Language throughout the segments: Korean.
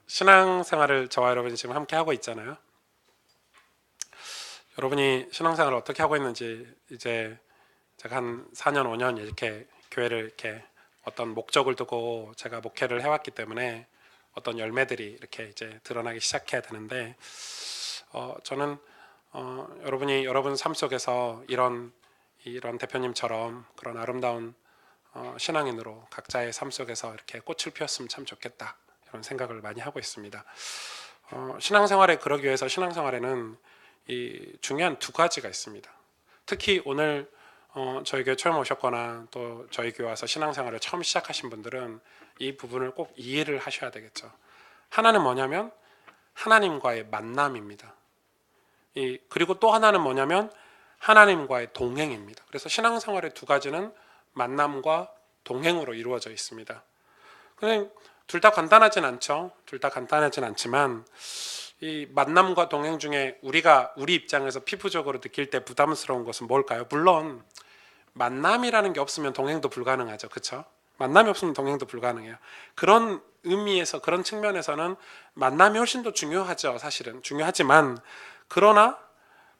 신앙생활을 저와 여러분이 지금 함께 하고 있잖아요. 여러분이 신앙생활을 어떻게 하고 있는지 이제 제가 한 4년, 5년 이렇게 교회를 이렇게 어떤 목적을 두고 제가 목회를 해왔기 때문에 어떤 열매들이 이렇게 이제 드러나기 시작해야 되는데 저는 여러분이 여러분 삶 속에서 이런 대표님처럼 그런 아름다운 신앙인으로 각자의 삶 속에서 이렇게 꽃을 피웠으면 참 좋겠다, 이런 생각을 많이 하고 있습니다. 신앙생활에 그러기 위해서 신앙생활에는 이 중요한 두 가지가 있습니다. 특히 오늘 저희 교회 처음 오셨거나 또 저희 교회 와서 신앙생활을 처음 시작하신 분들은 이 부분을 꼭 이해를 하셔야 되겠죠. 하나는 뭐냐면 하나님과의 만남입니다. 그리고 또 하나는 뭐냐면 하나님과의 동행입니다. 그래서 신앙생활의 두 가지는 만남과 동행으로 이루어져 있습니다. 둘 다 간단하진 않죠. 둘 다 간단하진 않지만 이 만남과 동행 중에 우리 입장에서 피부적으로 느낄 때 부담스러운 것은 뭘까요? 물론 만남이라는 게 없으면 동행도 불가능하죠. 그렇죠? 만남이 없으면 동행도 불가능해요. 그런 의미에서, 그런 측면에서는 만남이 훨씬 더 중요하죠. 사실은 중요하지만, 그러나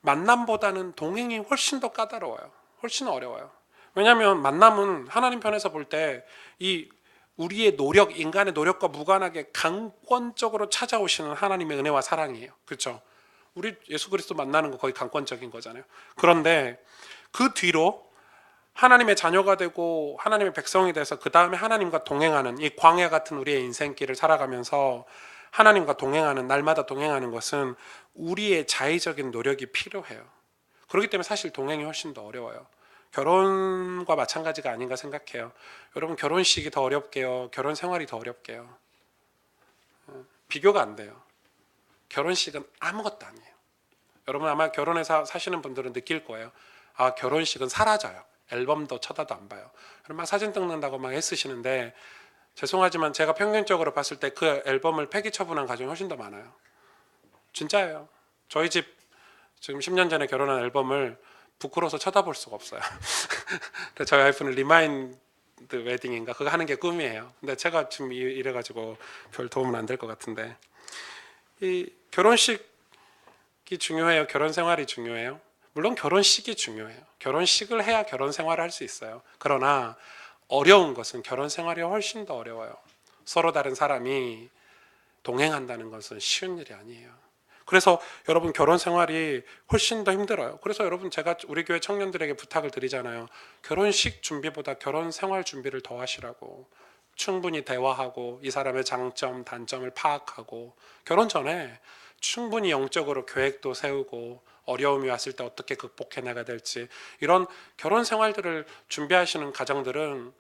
만남보다는 동행이 훨씬 더 까다로워요. 훨씬 어려워요. 왜냐하면 만남은 하나님 편에서 볼 때 이 우리의 노력, 인간의 노력과 무관하게 강권적으로 찾아오시는 하나님의 은혜와 사랑이에요. 그렇죠? 우리 예수 그리스도 만나는 거 거의 강권적인 거잖아요. 그런데 그 뒤로 하나님의 자녀가 되고 하나님의 백성이 돼서 그 다음에 하나님과 동행하는 이 광야 같은 우리의 인생길을 살아가면서 하나님과 동행하는, 날마다 동행하는 것은 우리의 자의적인 노력이 필요해요. 그렇기 때문에 사실 동행이 훨씬 더 어려워요. 결혼과 마찬가지가 아닌가 생각해요. 여러분, 결혼식이 더 어렵게요? 결혼 생활이 더 어렵게요? 비교가 안 돼요. 결혼식은 아무것도 아니에요. 여러분 아마 결혼해서 사시는 분들은 느낄 거예요. 아, 결혼식은 사라져요. 앨범도 쳐다도 안 봐요. 그럼 막 사진 찍는다고 막 애쓰시는데, 죄송하지만 제가 평균적으로 봤을 때 그 앨범을 폐기 처분한 가정이 훨씬 더 많아요. 진짜예요. 저희 집 지금 10년 전에 결혼한 앨범을 부끄러워서 쳐다볼 수가 없어요. 저희 와이프는 리마인드 웨딩인가 그거 하는 게 꿈이에요. 근데 제가 지금 이래가지고 별 도움은 안 될 것 같은데, 이 결혼식이 중요해요? 결혼 생활이 중요해요? 물론 결혼식이 중요해요. 결혼식을 해야 결혼 생활을 할 수 있어요. 그러나 어려운 것은 결혼 생활이 훨씬 더 어려워요. 서로 다른 사람이 동행한다는 것은 쉬운 일이 아니에요. 그래서 여러분, 결혼 생활이 훨씬 더 힘들어요. 그래서 여러분, 제가 우리 교회 청년들에게 부탁을 드리잖아요. 결혼식 준비보다 결혼 생활 준비를 더 하시라고. 충분히 대화하고 이 사람의 장점, 단점을 파악하고 결혼 전에 충분히 영적으로 계획도 세우고 어려움이 왔을 때 어떻게 극복해 나가야 될지, 이런 결혼 생활들을 준비하시는 가정들은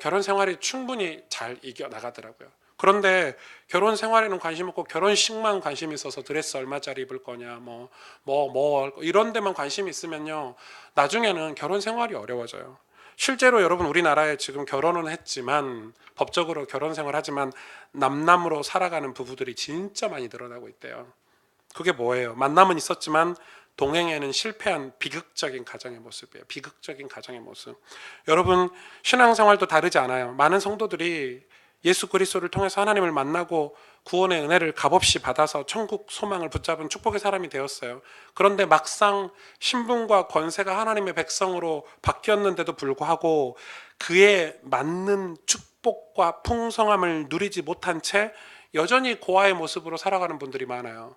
결혼 생활이 충분히 잘 이겨나가더라고요. 그런데 결혼 생활에는 관심 없고 결혼식만 관심이 있어서 드레스 얼마짜리 입을 거냐, 이런 데만 관심이 있으면요, 나중에는 결혼 생활이 어려워져요. 실제로 여러분, 우리나라에 지금 결혼은 했지만, 법적으로 결혼 생활하지만 남남으로 살아가는 부부들이 진짜 많이 늘어나고 있대요. 그게 뭐예요? 만남은 있었지만 동행에는 실패한 비극적인 가정의 모습이에요. 비극적인 가정의 모습. 여러분, 신앙생활도 다르지 않아요. 많은 성도들이 예수 그리스도를 통해서 하나님을 만나고 구원의 은혜를 값없이 받아서 천국 소망을 붙잡은 축복의 사람이 되었어요. 그런데 막상 신분과 권세가 하나님의 백성으로 바뀌었는데도 불구하고 그에 맞는 축복과 풍성함을 누리지 못한 채 여전히 고아의 모습으로 살아가는 분들이 많아요.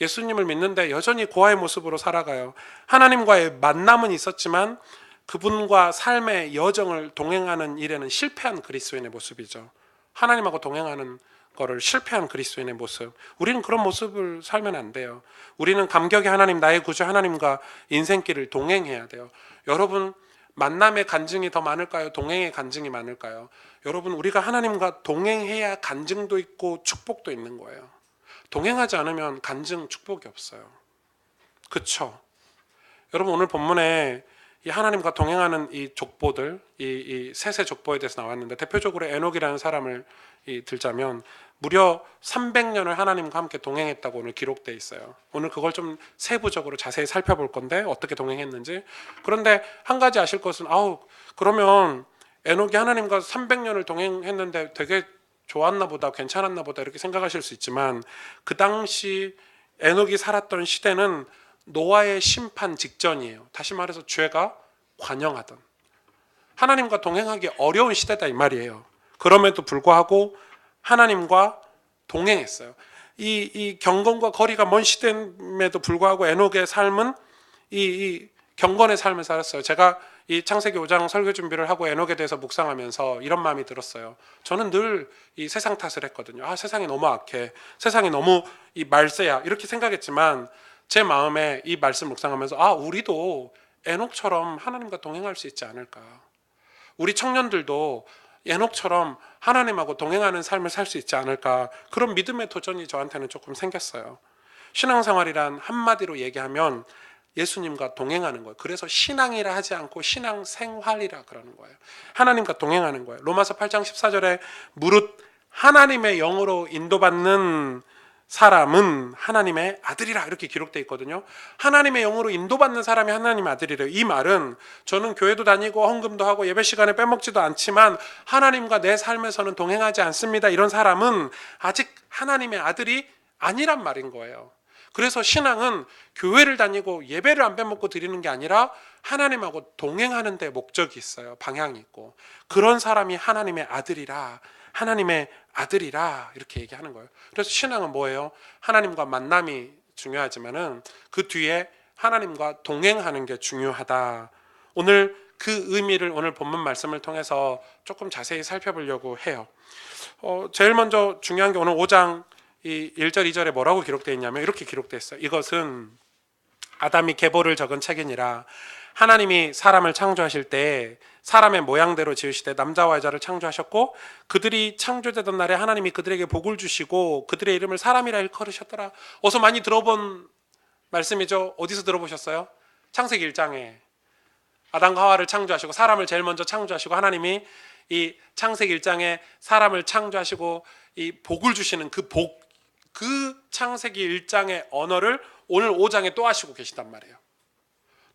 예수님을 믿는데 여전히 고아의 모습으로 살아가요. 하나님과의 만남은 있었지만 그분과 삶의 여정을 동행하는 일에는 실패한 그리스도인의 모습이죠. 하나님하고 동행하는 거를 실패한 그리스도인의 모습. 우리는 그런 모습을 살면 안 돼요. 우리는 감격의 하나님, 나의 구주 하나님과 인생길을 동행해야 돼요. 여러분, 만남의 간증이 더 많을까요? 동행의 간증이 많을까요? 여러분, 우리가 하나님과 동행해야 간증도 있고 축복도 있는 거예요. 동행하지 않으면 간증, 축복이 없어요. 그렇죠? 여러분, 오늘 본문에 이 하나님과 동행하는 이 족보들, 이 셋의 족보에 대해서 나왔는데, 대표적으로 에녹이라는 사람을 들자면 무려 300년을 하나님과 함께 동행했다고 오늘 기록되어 있어요. 오늘 그걸 좀 세부적으로 자세히 살펴볼 건데, 어떻게 동행했는지. 그런데 한 가지 아실 것은, 그러면 에녹이 하나님과 300년을 동행했는데 되게 좋았나 보다, 괜찮았나 보다 이렇게 생각하실 수 있지만 그 당시 에녹이 살았던 시대는 노아의 심판 직전이에요. 다시 말해서 죄가 관영하던, 하나님과 동행하기 어려운 시대다 이 말이에요. 그럼에도 불구하고 하나님과 동행했어요. 이 경건과 거리가 먼 시대임에도 불구하고 에녹의 삶은 이 경건의 삶을 살았어요. 제가 이 창세기 5장 설교 준비를 하고 에녹에 대해서 묵상하면서 이런 마음이 들었어요. 저는 늘 이 세상 탓을 했거든요. 아, 세상이 너무 악해, 세상이 너무 이 말세야 이렇게 생각했지만 제 마음에 이 말씀 묵상하면서 아, 우리도 에녹처럼 하나님과 동행할 수 있지 않을까. 우리 청년들도 에녹처럼 하나님하고 동행하는 삶을 살 수 있지 않을까. 그런 믿음의 도전이 저한테는 조금 생겼어요. 신앙생활이란 한마디로 얘기하면 예수님과 동행하는 거예요. 그래서 신앙이라 하지 않고 신앙생활이라 그러는 거예요. 하나님과 동행하는 거예요. 로마서 8장 14절에 무릇 하나님의 영으로 인도받는 사람은 하나님의 아들이라 이렇게 기록되어 있거든요. 하나님의 영으로 인도받는 사람이 하나님의 아들이래요. 이 말은 저는 교회도 다니고 헌금도 하고 예배 시간에 빼먹지도 않지만 하나님과 내 삶에서는 동행하지 않습니다. 이런 사람은 아직 하나님의 아들이 아니란 말인 거예요. 그래서 신앙은 교회를 다니고 예배를 안 빼먹고 드리는 게 아니라 하나님하고 동행하는 데 목적이 있어요. 방향이 있고. 그런 사람이 하나님의 아들이라, 하나님의 아들이라 이렇게 얘기하는 거예요. 그래서 신앙은 뭐예요? 하나님과 만남이 중요하지만은 그 뒤에 하나님과 동행하는 게 중요하다. 오늘 그 의미를 오늘 본문 말씀을 통해서 조금 자세히 살펴보려고 해요. 제일 먼저 중요한 게 오늘 5장 이 1절 2절에 뭐라고 기록되어 있냐면 이렇게 기록되어 있어요. 이것은 아담이 계보를 적은 책이니라. 하나님이 사람을 창조하실 때 사람의 모양대로 지으시되 남자와 여자를 창조하셨고 그들이 창조되던 날에 하나님이 그들에게 복을 주시고 그들의 이름을 사람이라 일컬으셨더라. 어서 많이 들어본 말씀이죠. 어디서 들어보셨어요? 창세기 1장에 아담과 하와를 창조하시고 사람을 제일 먼저 창조하시고 하나님이 이 창세기 1장에 사람을 창조하시고 이 복을 주시는 그 창세기 1장의 언어를 오늘 5장에 또 하시고 계시단 말이에요.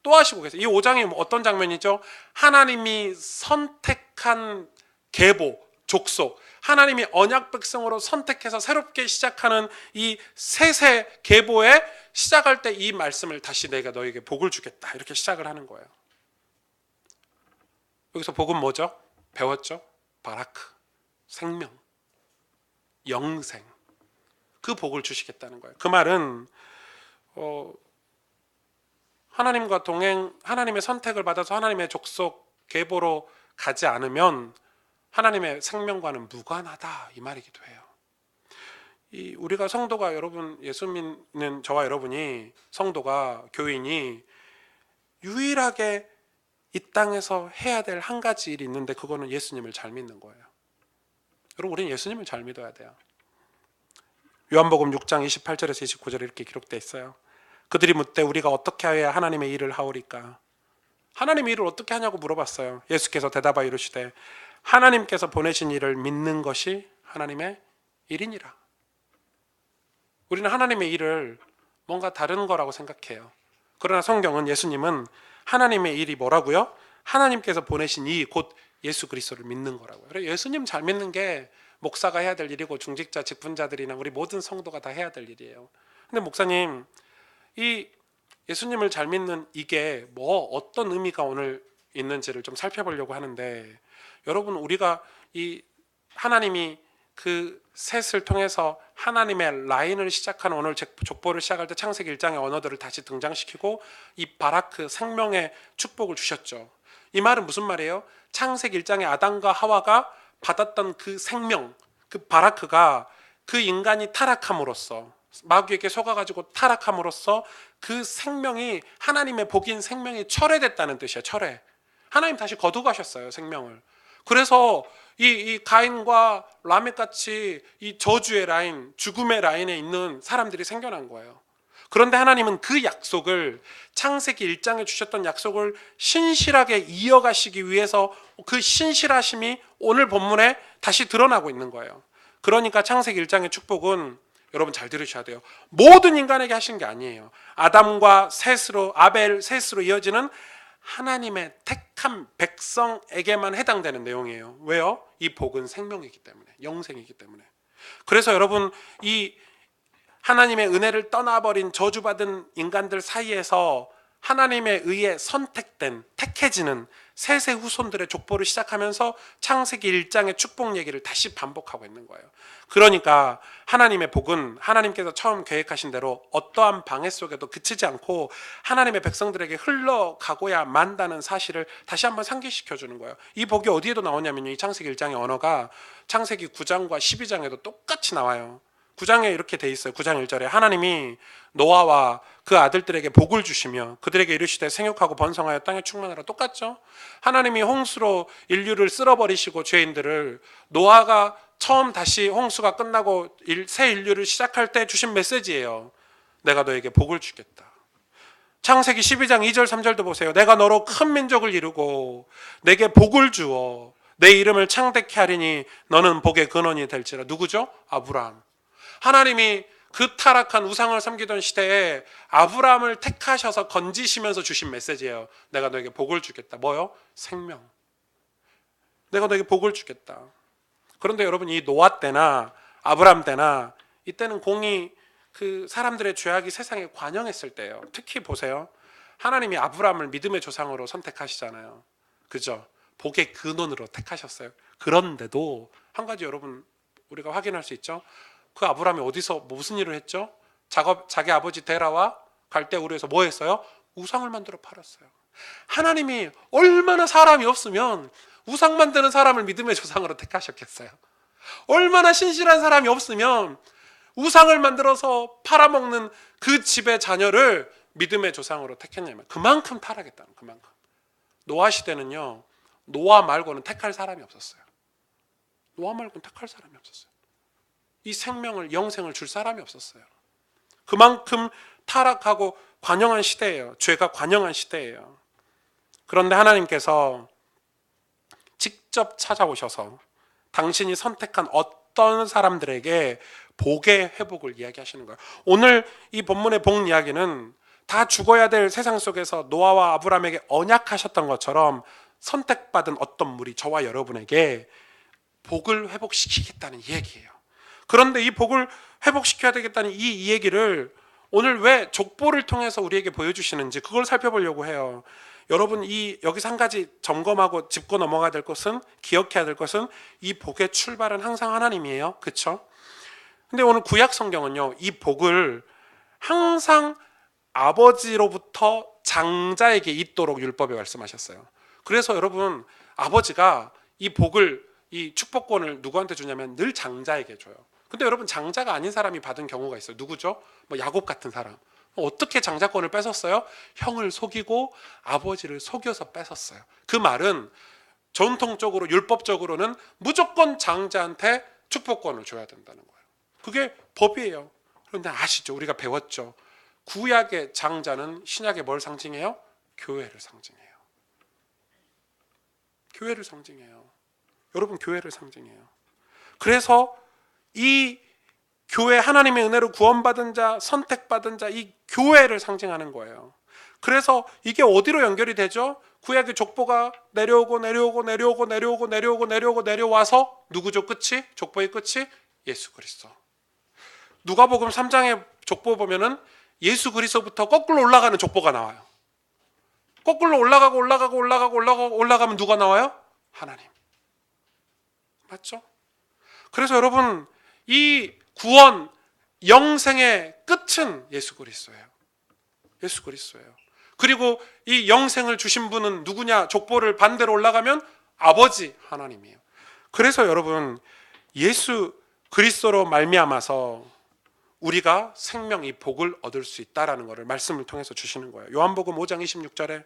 또 하시고 계세요. 이 5장이 어떤 장면이죠? 하나님이 선택한 계보, 족속, 하나님이 언약 백성으로 선택해서 새롭게 시작하는 이 세세 계보에 시작할 때 이 말씀을 다시 내가 너에게 복을 주겠다 이렇게 시작을 하는 거예요. 여기서 복은 뭐죠? 배웠죠? 바라크, 생명, 영생, 그 복을 주시겠다는 거예요. 그 말은 하나님과 동행, 하나님의 선택을 받아서 하나님의 족속 계보로 가지 않으면 하나님의 생명과는 무관하다 이 말이기도 해요. 우리가 성도가 여러분, 예수 믿는 저와 여러분이 성도가 교인이 유일하게 이 땅에서 해야 될 한 가지 일이 있는데 그거는 예수님을 잘 믿는 거예요. 여러분, 우리는 예수님을 잘 믿어야 돼요. 요한복음 6장 28절에서 29절에 이렇게 기록되어 있어요. 그들이 묻되 우리가 어떻게 하여야 하나님의 일을 하오리까? 하나님의 일을 어떻게 하냐고 물어봤어요. 예수께서 대답하여 이르시되 하나님께서 보내신 일을 믿는 것이 하나님의 일이니라. 우리는 하나님의 일을 뭔가 다른 거라고 생각해요. 그러나 성경은 예수님은 하나님의 일이 뭐라고요? 하나님께서 보내신 이 곧 예수 그리스도를 믿는 거라고요. 그래서 예수님 잘 믿는 게 목사가 해야 될 일이고 중직자, 직분자들이나 우리 모든 성도가 다 해야 될 일이에요. 근데 목사님, 이 예수님을 잘 믿는 이게 어떤 의미가 오늘 있는지를 좀 살펴보려고 하는데, 여러분, 우리가 이 하나님이 그 셋을 통해서 하나님의 라인을 시작하는 오늘 족보를 시작할 때 창세기 1장의 언어들을 다시 등장시키고 이 바라크 생명의 축복을 주셨죠. 이 말은 무슨 말이에요? 창세기 1장의 아담과 하와가 받았던 그 생명, 그 바라크가 그 인간이 타락함으로써, 마귀에게 속아가지고 타락함으로써 그 생명이, 하나님의 복인 생명이 철회됐다는 뜻이에요. 철회. 하나님 다시 거두가셨어요, 생명을. 그래서 이 가인과 라멕같이 이 저주의 라인, 죽음의 라인에 있는 사람들이 생겨난 거예요. 그런데 하나님은 그 약속을, 창세기 1장에 주셨던 약속을 신실하게 이어가시기 위해서 그 신실하심이 오늘 본문에 다시 드러나고 있는 거예요. 그러니까 창세기 1장의 축복은, 여러분 잘 들으셔야 돼요, 모든 인간에게 하신 게 아니에요. 아담과 셋으로, 아벨 셋으로 이어지는 하나님의 택한 백성에게만 해당되는 내용이에요. 왜요? 이 복은 생명이기 때문에, 영생이기 때문에. 그래서 여러분, 이 하나님의 은혜를 떠나버린 저주받은 인간들 사이에서 하나님에 의해 선택된, 택해지는 셋의 후손들의 족보를 시작하면서 창세기 1장의 축복 얘기를 다시 반복하고 있는 거예요. 그러니까 하나님의 복은 하나님께서 처음 계획하신 대로 어떠한 방해 속에도 그치지 않고 하나님의 백성들에게 흘러가고야 만다는 사실을 다시 한번 상기시켜 주는 거예요. 이 복이 어디에도 나오냐면요, 이 창세기 1장의 언어가 창세기 9장과 12장에도 똑같이 나와요. 9장에 이렇게 돼 있어요. 9장 1절에 하나님이 노아와 그 아들들에게 복을 주시며 그들에게 이르시되 생육하고 번성하여 땅에 충만하라. 똑같죠? 하나님이 홍수로 인류를 쓸어버리시고 죄인들을, 노아가 처음 다시 홍수가 끝나고 새 인류를 시작할 때 주신 메시지예요. 내가 너에게 복을 주겠다. 창세기 12장 2절 3절도 보세요. 내가 너로 큰 민족을 이루고 내게 복을 주어 내 이름을 창대케 하리니 너는 복의 근원이 될지라. 누구죠? 아브라함. 하나님이 그 타락한 우상을 섬기던 시대에 아브라함을 택하셔서 건지시면서 주신 메시지예요. 내가 너에게 복을 주겠다. 뭐요? 생명. 내가 너에게 복을 주겠다. 그런데 여러분, 이 노아 때나 아브라함 때나 이때는 공이 그 사람들의 죄악이 세상에 관영했을 때예요. 특히 보세요. 하나님이 아브라함을 믿음의 조상으로 선택하시잖아요. 그죠? 복의 근원으로 택하셨어요. 그런데도 한 가지 여러분 우리가 확인할 수 있죠. 그 아브라함이 어디서 무슨 일을 했죠? 자기 아버지 데라와 갈대우르에서 뭐 했어요? 우상을 만들어 팔았어요. 하나님이 얼마나 사람이 없으면 우상 만드는 사람을 믿음의 조상으로 택하셨겠어요. 얼마나 신실한 사람이 없으면 우상을 만들어서 팔아먹는 그 집의 자녀를 믿음의 조상으로 택했냐면 그만큼 타락했다는, 그만큼. 노아 시대는요, 노아 말고는 택할 사람이 없었어요. 노아 말고는 택할 사람이 없었어요. 이 생명을, 영생을 줄 사람이 없었어요. 그만큼 타락하고 관영한 시대예요. 죄가 관영한 시대예요. 그런데 하나님께서 직접 찾아오셔서 당신이 선택한 어떤 사람들에게 복의 회복을 이야기하시는 거예요. 오늘 이 본문의 복 이야기는 다 죽어야 될 세상 속에서 노아와 아브라함에게 언약하셨던 것처럼 선택받은 어떤 무리, 저와 여러분에게 복을 회복시키겠다는 얘기예요. 그런데 이 복을 회복시켜야 되겠다는 이 얘기를 오늘 왜 족보를 통해서 우리에게 보여주시는지 그걸 살펴보려고 해요. 여러분, 여기서 한 가지 점검하고 짚고 넘어가야 될 것은, 기억해야 될 것은 이 복의 출발은 항상 하나님이에요. 그렇죠? 근데 오늘 구약 성경은요, 이 복을 항상 아버지로부터 장자에게 있도록 율법에 말씀하셨어요. 그래서 여러분, 아버지가 이 복을, 이 축복권을 누구한테 주냐면 늘 장자에게 줘요. 근데 여러분, 장자가 아닌 사람이 받은 경우가 있어요. 누구죠? 뭐 야곱 같은 사람. 어떻게 장자권을 뺏었어요? 형을 속이고 아버지를 속여서 뺏었어요. 그 말은 전통적으로, 율법적으로는 무조건 장자한테 축복권을 줘야 된다는 거예요. 그게 법이에요. 그런데 아시죠? 우리가 배웠죠. 구약의 장자는 신약에 뭘 상징해요? 교회를 상징해요. 교회를 상징해요. 여러분, 교회를 상징해요. 그래서 이 교회, 하나님의 은혜로 구원받은 자, 선택받은 자, 이 교회를 상징하는 거예요. 그래서 이게 어디로 연결이 되죠? 구약의 족보가 내려와서 누구죠? 끝이? 족보의 끝이? 예수 그리스도. 누가복음 3장의 족보 보면은 예수 그리스도부터 거꾸로 올라가는 족보가 나와요. 거꾸로 올라가면 누가 나와요? 하나님. 맞죠? 그래서 여러분, 이 구원, 영생의 끝은 예수 그리스도예요. 예수 그리스도예요. 그리고 이 영생을 주신 분은 누구냐? 족보를 반대로 올라가면 아버지 하나님이에요. 그래서 여러분, 예수 그리스도로 말미암아서 우리가 생명, 이 복을 얻을 수 있다라는 것을 말씀을 통해서 주시는 거예요. 요한복음 5장 26절에,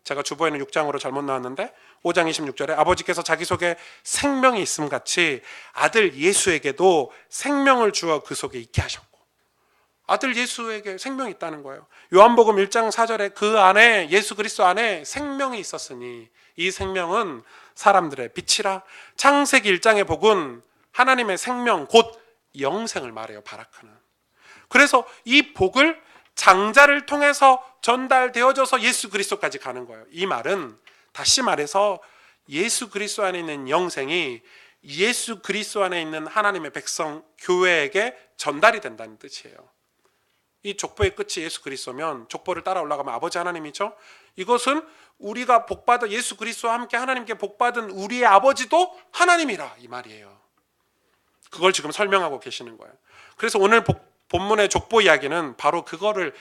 제가 주보에는 6장으로 잘못 나왔는데 5장 26절에 아버지께서 자기 속에 생명이 있음 같이 아들 예수에게도 생명을 주어 그 속에 있게 하셨고, 아들 예수에게 생명이 있다는 거예요. 요한복음 1장 4절에 그 안에, 예수 그리스도 안에 생명이 있었으니 이 생명은 사람들의 빛이라. 창세기 1장의 복은 하나님의 생명, 곧 영생을 말해요. 바라크는. 그래서 이 복을 장자를 통해서 전달되어져서 예수 그리스도까지 가는 거예요. 이 말은 다시 말해서 예수 그리스도 안에 있는 영생이 예수 그리스도 안에 있는 하나님의 백성 교회에게 전달이 된다는 뜻이에요. 이 족보의 끝이 예수 그리스도면 족보를 따라 올라가면 아버지 하나님이죠. 이것은 우리가 복받아 예수 그리스도와 함께 하나님께 복받은 우리의 아버지도 하나님이라 이 말이에요. 그걸 지금 설명하고 계시는 거예요. 그래서 오늘 본문의 족보 이야기는 바로 그거를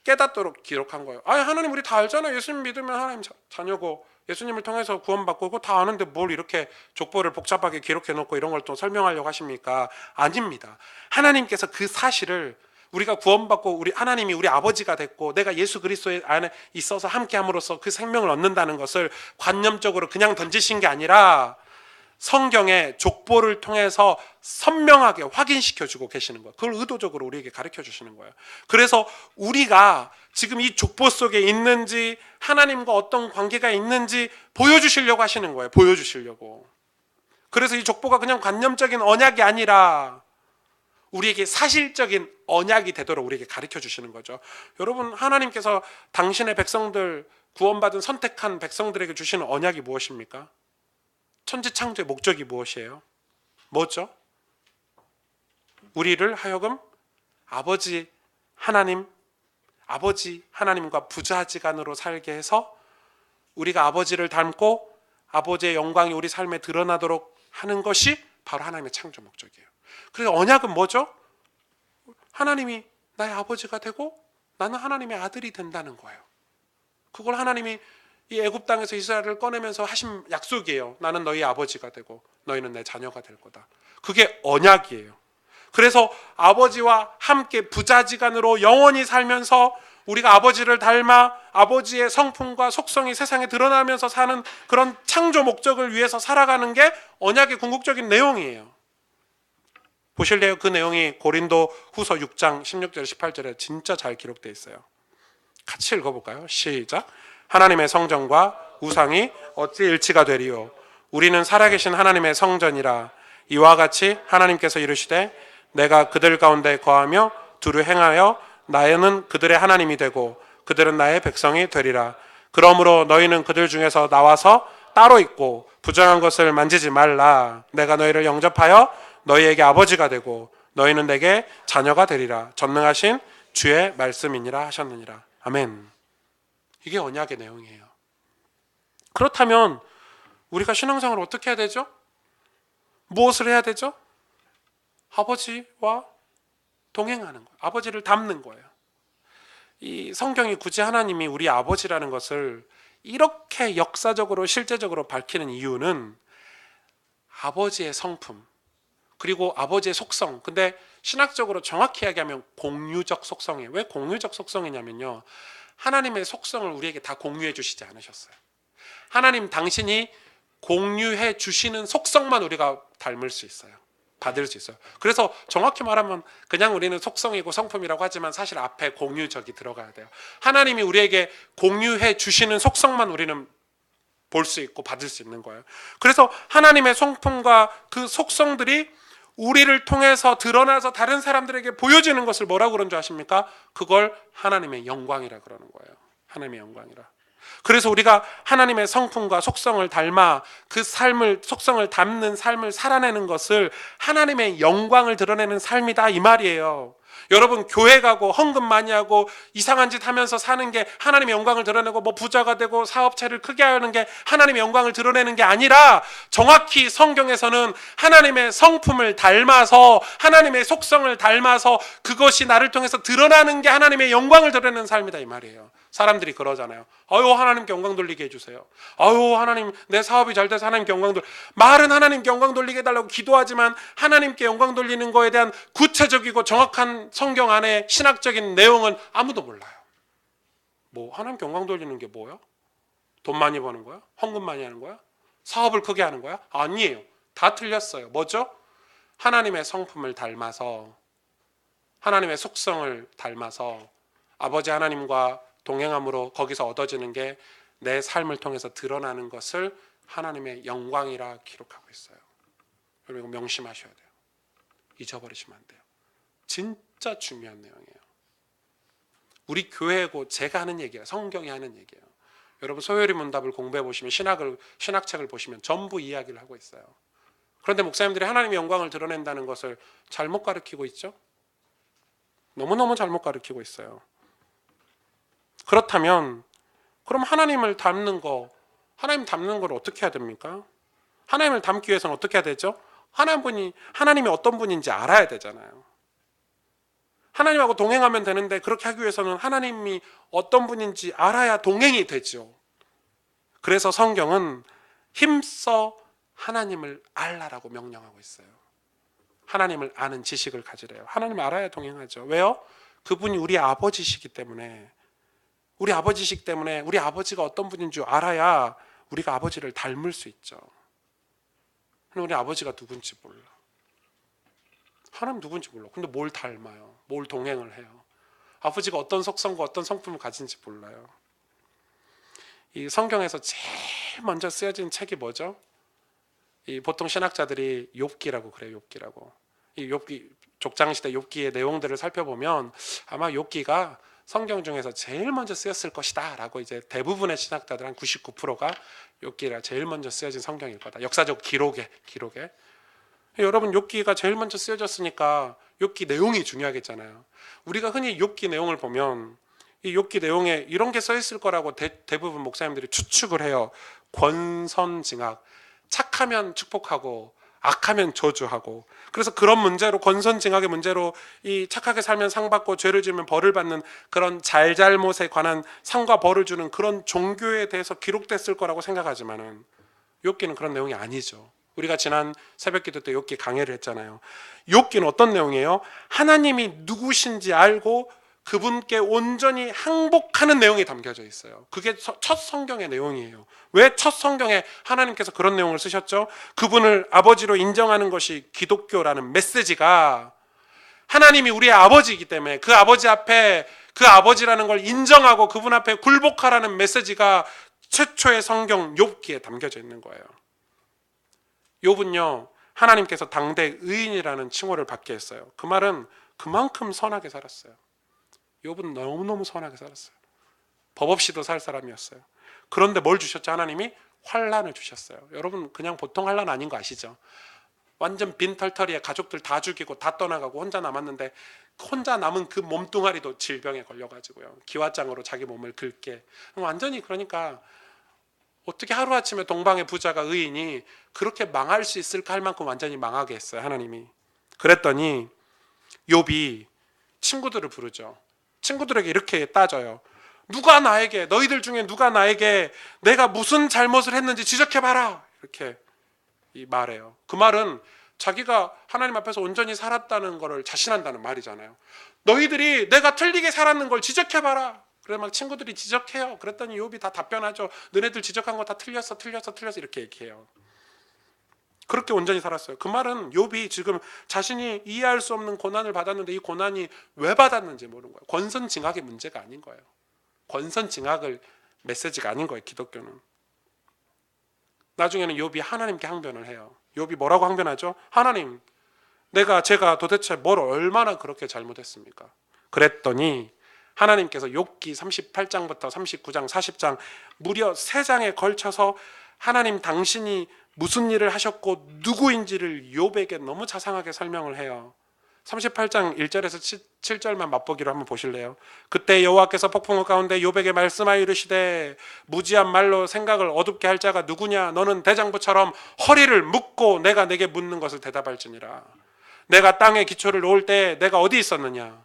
깨닫도록 기록한 거예요. 아, 하나님 우리 다 알잖아요. 예수님 믿으면 하나님 자녀고 예수님을 통해서 구원받고 그거 다 아는데 뭘 이렇게 족보를 복잡하게 기록해 놓고 이런 걸 또 설명하려고 하십니까? 아닙니다. 하나님께서 그 사실을 우리가 구원받고 우리 하나님이 우리 아버지가 됐고 내가 예수 그리스도 안에 있어서 함께함으로써 그 생명을 얻는다는 것을 관념적으로 그냥 던지신 게 아니라 성경의 족보를 통해서 선명하게 확인시켜주고 계시는 거예요. 그걸 의도적으로 우리에게 가르쳐 주시는 거예요. 그래서 우리가 지금 이 족보 속에 있는지 하나님과 어떤 관계가 있는지 보여주시려고 하시는 거예요. 보여주시려고. 그래서 이 족보가 그냥 관념적인 언약이 아니라 우리에게 사실적인 언약이 되도록 우리에게 가르쳐 주시는 거죠. 여러분, 하나님께서 당신의 백성들, 구원받은 선택한 백성들에게 주시는 언약이 무엇입니까? 천지창조의 목적이 무엇이에요? 뭐죠? 우리를 하여금 아버지 하나님과 부자지간으로 살게 해서 우리가 아버지를 닮고 아버지의 영광이 우리 삶에 드러나도록 하는 것이 바로 하나님의 창조 목적이에요. 그래서 언약은 뭐죠? 하나님이 나의 아버지가 되고 나는 하나님의 아들이 된다는 거예요. 그걸 하나님이 이 애굽 땅에서 이스라엘을 꺼내면서 하신 약속이에요. 나는 너희 아버지가 되고 너희는 내 자녀가 될 거다. 그게 언약이에요. 그래서 아버지와 함께 부자지간으로 영원히 살면서 우리가 아버지를 닮아 아버지의 성품과 속성이 세상에 드러나면서 사는 그런 창조 목적을 위해서 살아가는 게 언약의 궁극적인 내용이에요. 보실래요? 그 내용이 고린도 후서 6장 16절 18절에 진짜 잘 기록되어 있어요. 같이 읽어볼까요? 시작. 하나님의 성전과 우상이 어찌 일치가 되리요? 우리는 살아계신 하나님의 성전이라. 이와 같이 하나님께서 이르시되 내가 그들 가운데 거하며 두루 행하여 나는 그들의 하나님이 되고 그들은 나의 백성이 되리라. 그러므로 너희는 그들 중에서 나와서 따로 있고 부정한 것을 만지지 말라. 내가 너희를 영접하여 너희에게 아버지가 되고 너희는 내게 자녀가 되리라. 전능하신 주의 말씀이니라 하셨느니라. 아멘. 이게 언약의 내용이에요. 그렇다면 우리가 신앙생활을 어떻게 해야 되죠? 무엇을 해야 되죠? 아버지와 동행하는 거예요. 아버지를 닮는 거예요. 이 성경이 굳이 하나님이 우리 아버지라는 것을 이렇게 역사적으로 실제적으로 밝히는 이유는 아버지의 성품 그리고 아버지의 속성. 근데 신학적으로 정확히 이야기하면 공유적 속성이에요. 왜 공유적 속성이냐면요, 하나님의 속성을 우리에게 다 공유해 주시지 않으셨어요. 하나님 당신이 공유해 주시는 속성만 우리가 닮을 수 있어요. 받을 수 있어요. 그래서 정확히 말하면 그냥 우리는 속성이고 성품이라고 하지만 사실 앞에 공유적이 들어가야 돼요. 하나님이 우리에게 공유해 주시는 속성만 우리는 볼 수 있고 받을 수 있는 거예요. 그래서 하나님의 성품과 그 속성들이 우리를 통해서 드러나서 다른 사람들에게 보여지는 것을 뭐라고 그런 줄 아십니까? 그걸 하나님의 영광이라 그러는 거예요. 하나님의 영광이라. 그래서 우리가 하나님의 성품과 속성을 닮아 그 삶을, 속성을 담는 삶을 살아내는 것을 하나님의 영광을 드러내는 삶이다 이 말이에요. 여러분, 교회 가고 헌금 많이 하고 이상한 짓 하면서 사는 게 하나님의 영광을 드러내고 뭐 부자가 되고 사업체를 크게 하는 게 하나님의 영광을 드러내는 게 아니라, 정확히 성경에서는 하나님의 성품을 닮아서 하나님의 속성을 닮아서 그것이 나를 통해서 드러나는 게 하나님의 영광을 드러내는 삶이다 이 말이에요. 사람들이 그러잖아요. 아유, 하나님께 영광 돌리게 해주세요. 아유, 하나님 내 사업이 잘 돼서 하나님께 영광 말은 하나님께 영광 돌리게 해달라고 기도하지만 하나님께 영광 돌리는 거에 대한 구체적이고 정확한 성경 안에 신학적인 내용은 아무도 몰라요. 뭐 하나님께 영광 돌리는 게 뭐야? 돈 많이 버는 거야? 헌금 많이 하는 거야? 사업을 크게 하는 거야? 아니에요. 다 틀렸어요. 뭐죠? 하나님의 성품을 닮아서, 하나님의 속성을 닮아서 아버지 하나님과 동행함으로 거기서 얻어지는 게 내 삶을 통해서 드러나는 것을 하나님의 영광이라 기록하고 있어요. 여러분, 이거 명심하셔야 돼요. 잊어버리시면 안 돼요. 진짜 중요한 내용이에요. 우리 교회고 제가 하는 얘기예요. 성경이 하는 얘기예요. 여러분 소요리 문답을 공부해 보시면 신학책을 보시면 전부 이야기를 하고 있어요. 그런데 목사님들이 하나님의 영광을 드러낸다는 것을 잘못 가르치고 있죠. 너무너무 잘못 가르치고 있어요. 그렇다면 그럼 하나님 닮는 걸 어떻게 해야 됩니까? 하나님을 닮기 위해서는 어떻게 해야 되죠? 하나님이 어떤 분인지 알아야 되잖아요. 하나님하고 동행하면 되는데 그렇게 하기 위해서는 하나님이 어떤 분인지 알아야 동행이 되죠. 그래서 성경은 힘써 하나님을 알라라고 명령하고 있어요. 하나님을 아는 지식을 가지래요. 하나님을 알아야 동행하죠. 왜요? 그분이 우리 아버지시기 때문에, 우리 아버지시기 때문에 우리 아버지가 어떤 분인 줄 알아야 우리가 아버지를 닮을 수 있죠. 우리 아버지가 누군지 몰라. 하나님 누군지 몰라. 근데 뭘 닮아요? 뭘 동행을 해요? 아버지가 어떤 속성과 어떤 성품을 가진지 몰라요. 이 성경에서 제일 먼저 쓰여진 책이 뭐죠? 이 보통 신학자들이 욥기라고 그래요. 욥기라고. 이 욥기 족장시대 욥기의 내용들을 살펴보면 아마 욥기가 성경 중에서 제일 먼저 쓰였을 것이다 라고 이제 대부분의 신학자들 한 99%가 욥기가 제일 먼저 쓰여진 성경일 거다. 역사적 기록에. 여러분 욥기가 제일 먼저 쓰여졌으니까 욥기 내용이 중요하겠잖아요. 우리가 흔히 욥기 내용을 보면 이 욥기 내용에 이런 게 써 있을 거라고 대부분 목사님들이 추측을 해요. 권선징악. 착하면 축복하고 악하면 저주하고, 그래서 그런 문제로, 권선징악의 문제로 이 착하게 살면 상 받고 죄를 지으면 벌을 받는 그런 잘잘못에 관한 상과 벌을 주는 그런 종교에 대해서 기록됐을 거라고 생각하지만은 욥기는 그런 내용이 아니죠. 우리가 지난 새벽기도 때 욥기 강해를 했잖아요. 욥기는 어떤 내용이에요? 하나님이 누구신지 알고 그분께 온전히 항복하는 내용이 담겨져 있어요. 그게 첫 성경의 내용이에요. 왜 첫 성경에 하나님께서 그런 내용을 쓰셨죠? 그분을 아버지로 인정하는 것이 기독교라는 메시지가, 하나님이 우리의 아버지이기 때문에 그 아버지 앞에 그 아버지라는 걸 인정하고 그분 앞에 굴복하라는 메시지가 최초의 성경 욥기에 담겨져 있는 거예요. 욥은요, 하나님께서 당대 의인이라는 칭호를 받게 했어요. 그 말은 그만큼 선하게 살았어요. 욥은 너무너무 선하게 살았어요. 법 없이도 살 사람이었어요. 그런데 뭘 주셨죠? 하나님이 환난을 주셨어요. 여러분 그냥 보통 환난 아닌 거 아시죠? 완전 빈털터리에 가족들 다 죽이고 다 떠나가고 혼자 남았는데, 혼자 남은 그 몸뚱아리도 질병에 걸려가지고요, 기와장으로 자기 몸을 긁게, 완전히, 그러니까 어떻게 하루아침에 동방의 부자가 의인이 그렇게 망할 수 있을까 할 만큼 완전히 망하게 했어요, 하나님이. 그랬더니 욥이 친구들을 부르죠. 친구들에게 이렇게 따져요. 너희들 중에 누가 나에게 내가 무슨 잘못을 했는지 지적해봐라, 이렇게 말해요. 그 말은 자기가 하나님 앞에서 온전히 살았다는 것을 자신한다는 말이잖아요. 너희들이 내가 틀리게 살았는 걸 지적해봐라. 그래 막 친구들이 지적해요. 그랬더니 욥이 다 답변하죠. 너네들 지적한 거 다 틀렸어 이렇게 얘기해요. 그렇게 온전히 살았어요. 그 말은 욥이 지금 자신이 이해할 수 없는 고난을 받았는데 이 고난이 왜 받았는지 모르는 거예요. 권선징악의 문제가 아닌 거예요. 권선징악을 메시지가 아닌 거예요, 기독교는. 나중에는 욥이 하나님께 항변을 해요. 욥이 뭐라고 항변하죠? 하나님, 제가 도대체 뭘 얼마나 그렇게 잘못했습니까? 그랬더니 하나님께서 욥기 38장부터 39장, 40장 무려 3장에 걸쳐서 하나님 당신이 무슨 일을 하셨고 누구인지를 욥에게 너무 자상하게 설명을 해요. 38장 1절에서 7절만 맛보기로 한번 보실래요? 그때 여호와께서 폭풍우 가운데 욥에게 말씀하여 이르시되 무지한 말로 생각을 어둡게 할 자가 누구냐? 너는 대장부처럼 허리를 묶고 내가 내게 묻는 것을 대답할지니라. 내가 땅에 기초를 놓을 때 내가 어디 있었느냐?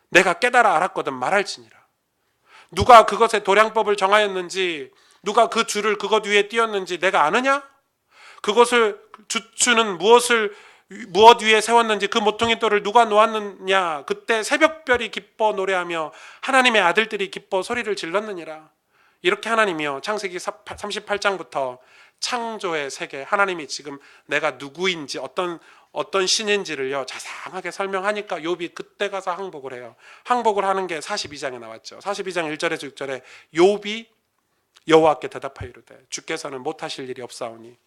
내가 깨달아 알았거든 말할지니라. 누가 그것의 도량법을 정하였는지, 누가 그 줄을 그것 위에 띄었는지 내가 아느냐? 그것을 주추는 무엇 위에 세웠는지 그 모퉁이 돌을 누가 놓았느냐? 그때 새벽별이 기뻐 노래하며 하나님의 아들들이 기뻐 소리를 질렀느니라. 이렇게 하나님이요, 창세기 38장부터 창조의 세계, 하나님이 지금 내가 누구인지 어떤 신인지를요 자상하게 설명하니까 욥이 그때 가서 항복을 해요. 항복을 하는 게 42장에 나왔죠. 42장 1절에서 6절에 욥이 여호와께 대답하여 이르되 주께서는 못하실 일이 없사오니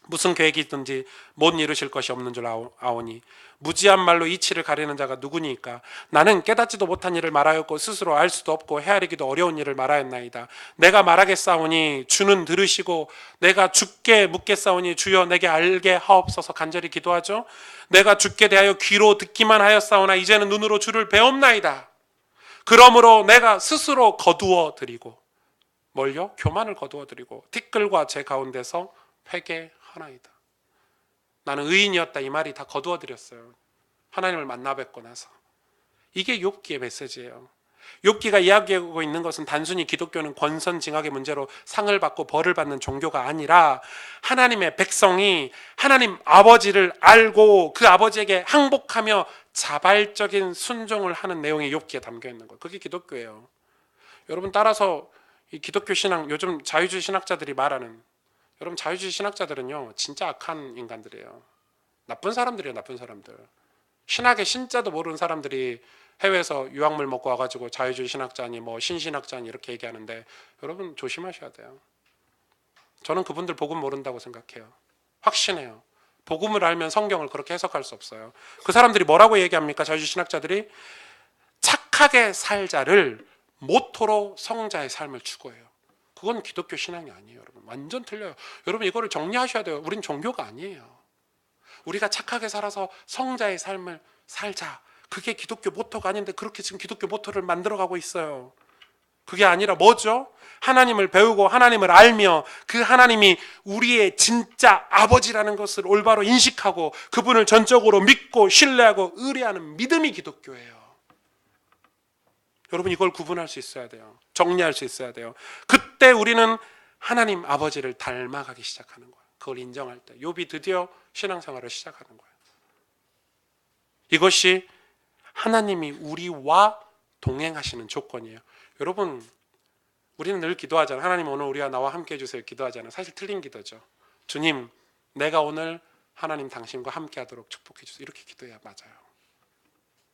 무슨 계획이든지 못 이루실 것이 없는 줄 아오니 무지한 말로 이치를 가리는 자가 누구니까. 나는 깨닫지도 못한 일을 말하였고 스스로 알 수도 없고 헤아리기도 어려운 일을 말하였나이다. 내가 말하겠사오니 주는 들으시고 내가 주께 묻겠사오니 주여 내게 알게 하옵소서. 간절히 기도하죠. 내가 주께 대하여 귀로 듣기만 하였사오나 이제는 눈으로 주를 배옵나이다. 그러므로 내가 스스로 거두어 드리고 뭘요? 교만을 거두어 드리고 티끌과 제 가운데서 회개하나이다. 나는 의인이었다. 이 말이 다 거두어 드렸어요. 하나님을 만나 뵙고 나서. 이게 욥기의 메시지예요. 욥기가 이야기하고 있는 것은 단순히 기독교는 권선징악의 문제로 상을 받고 벌을 받는 종교가 아니라 하나님의 백성이 하나님 아버지를 알고 그 아버지에게 항복하며 자발적인 순종을 하는 내용이 욥기에 담겨 있는 거예요. 그게 기독교예요. 여러분, 따라서 이 기독교 신앙, 요즘 자유주의 신학자들이 말하는, 여러분 자유주의 신학자들은요 진짜 악한 인간들이에요. 나쁜 사람들이에요. 나쁜 사람들. 신학의 신자도 모르는 사람들이 해외에서 유학물 먹고 와가지고 자유주의 신학자니 뭐 신신학자니 이렇게 얘기하는데 여러분 조심하셔야 돼요. 저는 그분들 복음 모른다고 생각해요. 확신해요. 복음을 알면 성경을 그렇게 해석할 수 없어요. 그 사람들이 뭐라고 얘기합니까? 자유주의 신학자들이 착하게 살자를 모토로 성자의 삶을 추구해요. 그건 기독교 신앙이 아니에요. 여러분 완전 틀려요. 여러분 이거를 정리하셔야 돼요. 우린 종교가 아니에요. 우리가 착하게 살아서 성자의 삶을 살자. 그게 기독교 모토가 아닌데 그렇게 지금 기독교 모토를 만들어가고 있어요. 그게 아니라 뭐죠? 하나님을 배우고 하나님을 알며 그 하나님이 우리의 진짜 아버지라는 것을 올바로 인식하고 그분을 전적으로 믿고 신뢰하고 의뢰하는 믿음이 기독교예요. 여러분 이걸 구분할 수 있어야 돼요. 정리할 수 있어야 돼요. 그때 우리는 하나님 아버지를 닮아가기 시작하는 거예요. 그걸 인정할 때 욥이 드디어 신앙생활을 시작하는 거예요. 이것이 하나님이 우리와 동행하시는 조건이에요. 여러분 우리는 늘 기도하잖아요. 하나님 오늘 우리와 나와 함께 해주세요. 기도하잖아요. 사실 틀린 기도죠. 주님 내가 오늘 하나님 당신과 함께 하도록 축복해 주세요. 이렇게 기도해야 맞아요.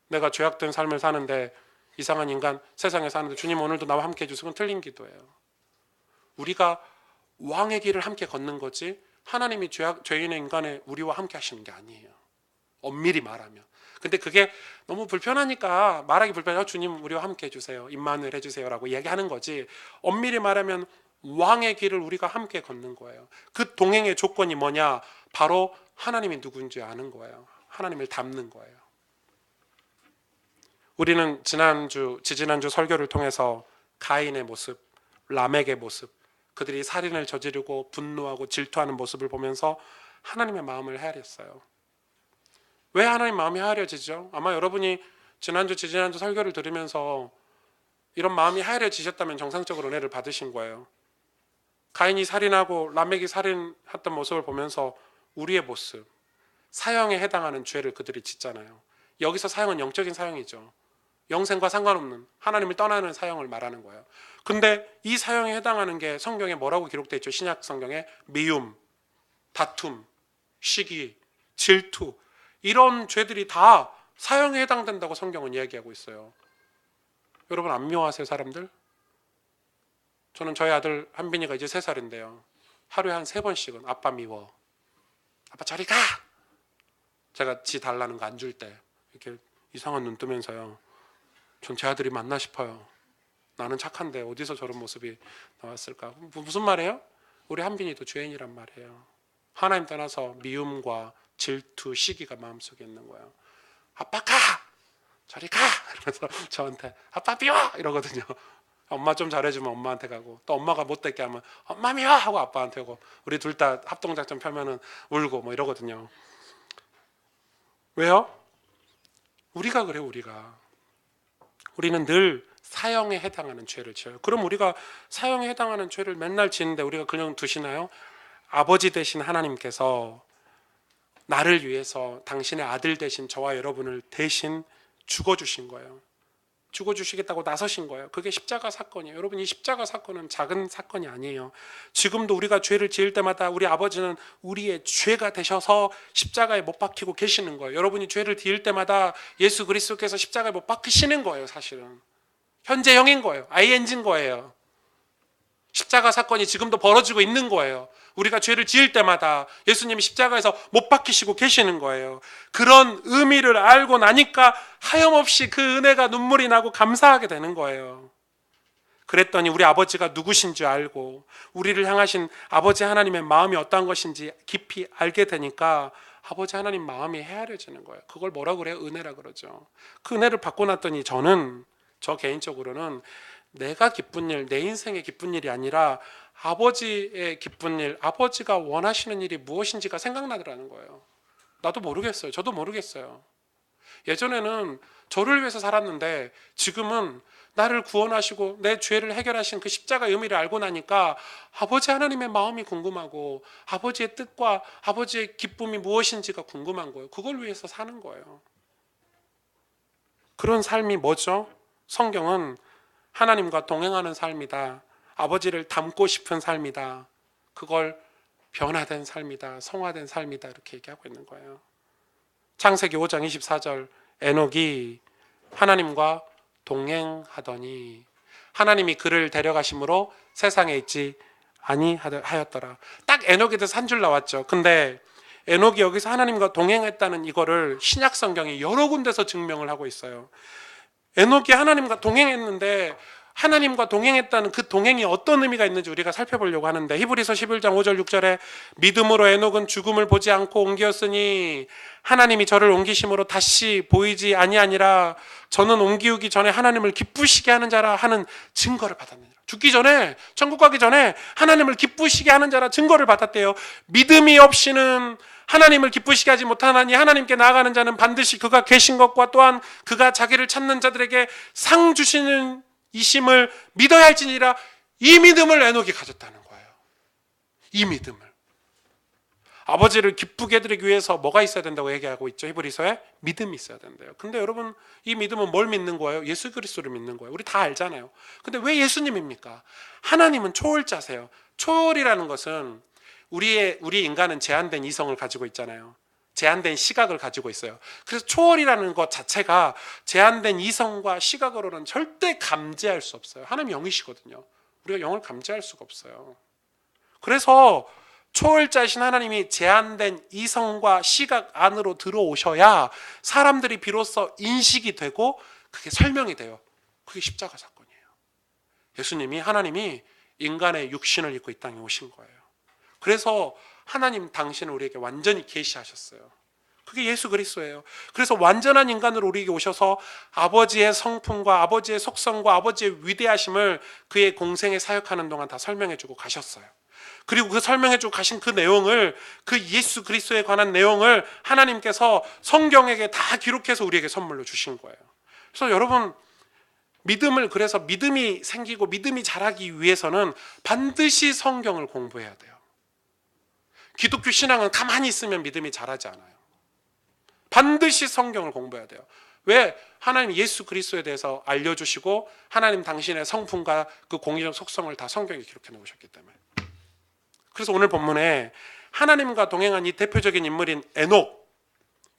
내가 죄악된 삶을 사는데 이상한 인간 세상에 사는데 주님 오늘도 나와 함께 해주세요. 그건 틀린 기도예요. 우리가 왕의 길을 함께 걷는 거지 하나님이 죄인의 인간에 우리와 함께 하시는 게 아니에요. 엄밀히 말하면. 근데 그게 너무 불편하니까 말하기 불편해요. 주님 우리와 함께 해주세요. 임마누엘 해주세요 라고 이야기하는 거지 엄밀히 말하면 왕의 길을 우리가 함께 걷는 거예요. 그 동행의 조건이 뭐냐? 바로 하나님이 누군지 아는 거예요. 하나님을 닮는 거예요. 우리는 지지난주 설교를 통해서 가인의 모습, 라멕의 모습, 그들이 살인을 저지르고 분노하고 질투하는 모습을 보면서 하나님의 마음을 헤아렸어요. 왜 하나님 마음이 헤아려지죠? 아마 여러분이 지지난주 설교를 들으면서 이런 마음이 헤아려지셨다면 정상적으로 은혜를 받으신 거예요. 가인이 살인하고 라멕이 살인했던 모습을 보면서 우리의 모습, 사형에 해당하는 죄를 그들이 짓잖아요. 여기서 사형은 영적인 사형이죠. 영생과 상관없는 하나님을 떠나는 사형을 말하는 거예요. 근데 이 사형에 해당하는 게 성경에 뭐라고 기록되어 있죠? 신약 성경에 미움, 다툼, 시기, 질투 이런 죄들이 다 사형에 해당된다고 성경은 이야기하고 있어요. 여러분 안 묘하세요 사람들? 저는 저희 아들 한빈이가 이제 3살인데요. 하루에 한 3번씩은 아빠 미워. 아빠 저리 가! 제가 지 달라는 거 안 줄 때 이렇게 이상한 눈 뜨면서요. 전 제 아들이 맞나 싶어요. 나는 착한데 어디서 저런 모습이 나왔을까? 무슨 말이에요? 우리 한빈이도 죄인이란 말이에요. 하나님 떠나서 미움과 질투, 시기가 마음속에 있는 거예요. 아빠 가! 저리 가! 이러면서 저한테 아빠 미워! 이러거든요. 엄마 좀 잘해주면 엄마한테 가고 또 엄마가 못되게 하면 엄마 미워! 하고 아빠한테 오고 우리 둘 다 합동작전 펴면은 울고 뭐 이러거든요. 왜요? 우리가 그래요. 우리는 늘 사형에 해당하는 죄를 지어요. 그럼 우리가 사형에 해당하는 죄를 맨날 지는데 우리가 그냥 두시나요? 아버지 되신 하나님께서 나를 위해서 당신의 아들 되신 저와 여러분을 대신 죽어주신 거예요. 죽어주시겠다고 나서신 거예요. 그게 십자가 사건이에요. 여러분 이 십자가 사건은 작은 사건이 아니에요. 지금도 우리가 죄를 지을 때마다 우리 아버지는 우리의 죄가 되셔서 십자가에 못 박히고 계시는 거예요. 여러분이 죄를 지을 때마다 예수 그리스도께서 십자가에 못 박히시는 거예요. 사실은 현재형인 거예요. ing인 거예요. 십자가 사건이 지금도 벌어지고 있는 거예요. 우리가 죄를 지을 때마다 예수님이 십자가에서 못 박히시고 계시는 거예요. 그런 의미를 알고 나니까 하염없이 그 은혜가 눈물이 나고 감사하게 되는 거예요. 그랬더니 우리 아버지가 누구신 줄 알고 우리를 향하신 아버지 하나님의 마음이 어떠한 것인지 깊이 알게 되니까 아버지 하나님 마음이 헤아려지는 거예요. 그걸 뭐라고 그래요? 은혜라 그러죠. 그 은혜를 받고 났더니 저 개인적으로는 내가 기쁜 일, 내 인생의 기쁜 일이 아니라 아버지의 기쁜 일, 아버지가 원하시는 일이 무엇인지가 생각나더라는 거예요. 나도 모르겠어요. 저도 모르겠어요. 예전에는 저를 위해서 살았는데 지금은 나를 구원하시고 내 죄를 해결하신 그 십자가의 의미를 알고 나니까 아버지 하나님의 마음이 궁금하고 아버지의 뜻과 아버지의 기쁨이 무엇인지가 궁금한 거예요. 그걸 위해서 사는 거예요. 그런 삶이 뭐죠? 성경은 하나님과 동행하는 삶이다. 아버지를 닮고 싶은 삶이다. 그걸 변화된 삶이다. 성화된 삶이다. 이렇게 얘기하고 있는 거예요. 창세기 5장 24절 에녹이 하나님과 동행하더니 하나님이 그를 데려가심으로 세상에 있지 아니하였더라. 딱 에녹에 대해서 한 줄 나왔죠. 근데 에녹이 여기서 하나님과 동행했다는 이거를 신약 성경이 여러 군데서 증명을 하고 있어요. 에녹이 하나님과 동행했는데 하나님과 동행했다는 그 동행이 어떤 의미가 있는지 우리가 살펴보려고 하는데 히브리서 11장 5절 6절에 믿음으로 에녹은 죽음을 보지 않고 옮기었으니 하나님이 저를 옮기심으로 다시 보이지 아니하니라. 저는 옮기우기 전에 하나님을 기쁘시게 하는 자라 하는 증거를 받았느니라. 죽기 전에, 천국 가기 전에 하나님을 기쁘시게 하는 자라 증거를 받았대요. 믿음이 없이는 하나님을 기쁘시게 하지 못하나니 하나님께 나아가는 자는 반드시 그가 계신 것과 또한 그가 자기를 찾는 자들에게 상 주시는 이심을 믿어야 할지니라. 이 믿음을 에녹이 가졌다는 거예요. 이 믿음을. 아버지를 기쁘게 해드리기 위해서 뭐가 있어야 된다고 얘기하고 있죠. 히브리서에 믿음이 있어야 된대요. 근데 여러분 이 믿음은 뭘 믿는 거예요? 예수 그리스도를 믿는 거예요. 우리 다 알잖아요. 근데 왜 예수님입니까? 하나님은 초월자세요. 초월이라는 것은 우리 인간은 제한된 이성을 가지고 있잖아요. 제한된 시각을 가지고 있어요. 그래서 초월이라는 것 자체가 제한된 이성과 시각으로는 절대 감지할 수 없어요. 하나님 영이시거든요. 우리가 영을 감지할 수가 없어요. 그래서 초월자이신 하나님이 제한된 이성과 시각 안으로 들어오셔야 사람들이 비로소 인식이 되고 그게 설명이 돼요. 그게 십자가 사건이에요. 예수님이 하나님이 인간의 육신을 입고 이 땅에 오신 거예요. 그래서 하나님 당신을 우리에게 완전히 계시하셨어요. 그게 예수 그리스도예요. 그래서 완전한 인간으로 우리에게 오셔서 아버지의 성품과 아버지의 속성과 아버지의 위대하심을 그의 공생에 사역하는 동안 다 설명해주고 가셨어요. 그리고 그 설명해주고 가신 그 내용을, 그 예수 그리스도에 관한 내용을 하나님께서 성경에게 다 기록해서 우리에게 선물로 주신 거예요. 그래서 여러분 그래서 믿음이 생기고 믿음이 자라기 위해서는 반드시 성경을 공부해야 돼요. 기독교 신앙은 가만히 있으면 믿음이 자라지 않아요. 반드시 성경을 공부해야 돼요. 왜? 하나님 예수 그리스도에 대해서 알려주시고 하나님 당신의 성품과 그 공의적 속성을 다 성경에 기록해 놓으셨기 때문에. 그래서 오늘 본문에 하나님과 동행한 이 대표적인 인물인 에녹,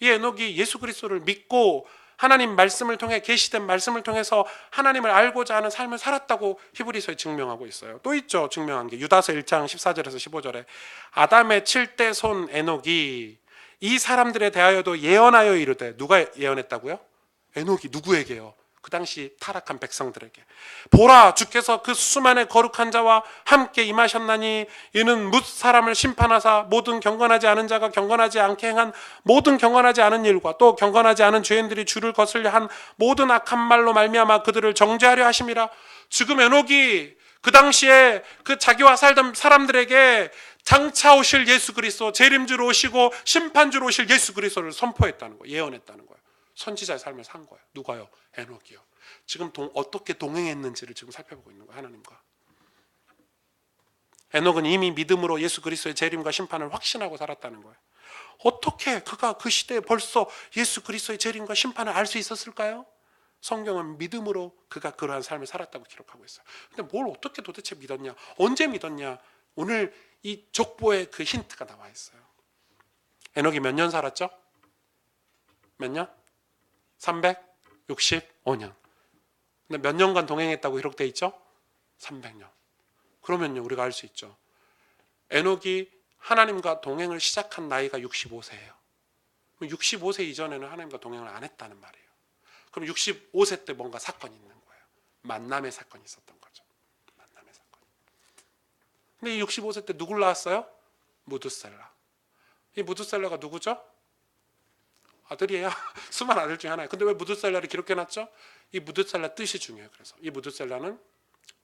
이 에녹이 예수 그리스도를 믿고 하나님 말씀을 통해 계시된 말씀을 통해서 하나님을 알고자 하는 삶을 살았다고 히브리서에 증명하고 있어요. 또 있죠. 증명한 게 유다서 1장 14절에서 15절에 아담의 7대 손 에녹이 이 사람들에 대하여도 예언하여 이르되. 누가 예언했다고요? 에녹이. 누구에게요? 그 당시 타락한 백성들에게. 보라, 주께서 그 수많은 거룩한 자와 함께 임하셨나니 이는 뭇 사람을 심판하사 모든 경건하지 않은 자가 경건하지 않게 행한 모든 경건하지 않은 일과 또 경건하지 않은 죄인들이 주를 거슬려 한 모든 악한 말로 말미암아 그들을 정죄하려 하심이라. 지금 에녹이 그 당시에 그 자기와 살던 사람들에게 장차 오실 예수 그리스도, 재림주로 오시고 심판주로 오실 예수 그리스도를 선포했다는 거예요. 예언했다는 거예요. 선지자의 삶을 산 거예요. 누가요? 에녹이요. 지금 어떻게 동행했는지를 지금 살펴보고 있는 거예요. 하나님과. 에녹은 이미 믿음으로 예수 그리스도의 재림과 심판을 확신하고 살았다는 거예요. 어떻게 그가 그 시대에 벌써 예수 그리스도의 재림과 심판을 알 수 있었을까요? 성경은 믿음으로 그가 그러한 삶을 살았다고 기록하고 있어요. 근데 뭘 어떻게 도대체 믿었냐? 언제 믿었냐? 오늘 이 족보에 그 힌트가 나와 있어요. 에녹이 몇 년 살았죠? 몇 년? 365년. 근데 몇 년간 동행했다고 기록되어 있죠? 300년. 그러면요 우리가 알 수 있죠. 에녹이 하나님과 동행을 시작한 나이가 65세예요. 65세 이전에는 하나님과 동행을 안 했다는 말이에요. 그럼 65세 때 뭔가 사건이 있는 거예요. 만남의 사건이 있었던 거죠. 만남의 사건. 근데 이 65세 때 누굴 낳았어요? 무드셀라. 이 무드셀라가 누구죠? 아들이에요. 수많은 아들 중에 하나예요. 근데 왜 무드셀라를 기록해놨죠? 이 무드셀라 뜻이 중요해요. 그래서 이 무드셀라는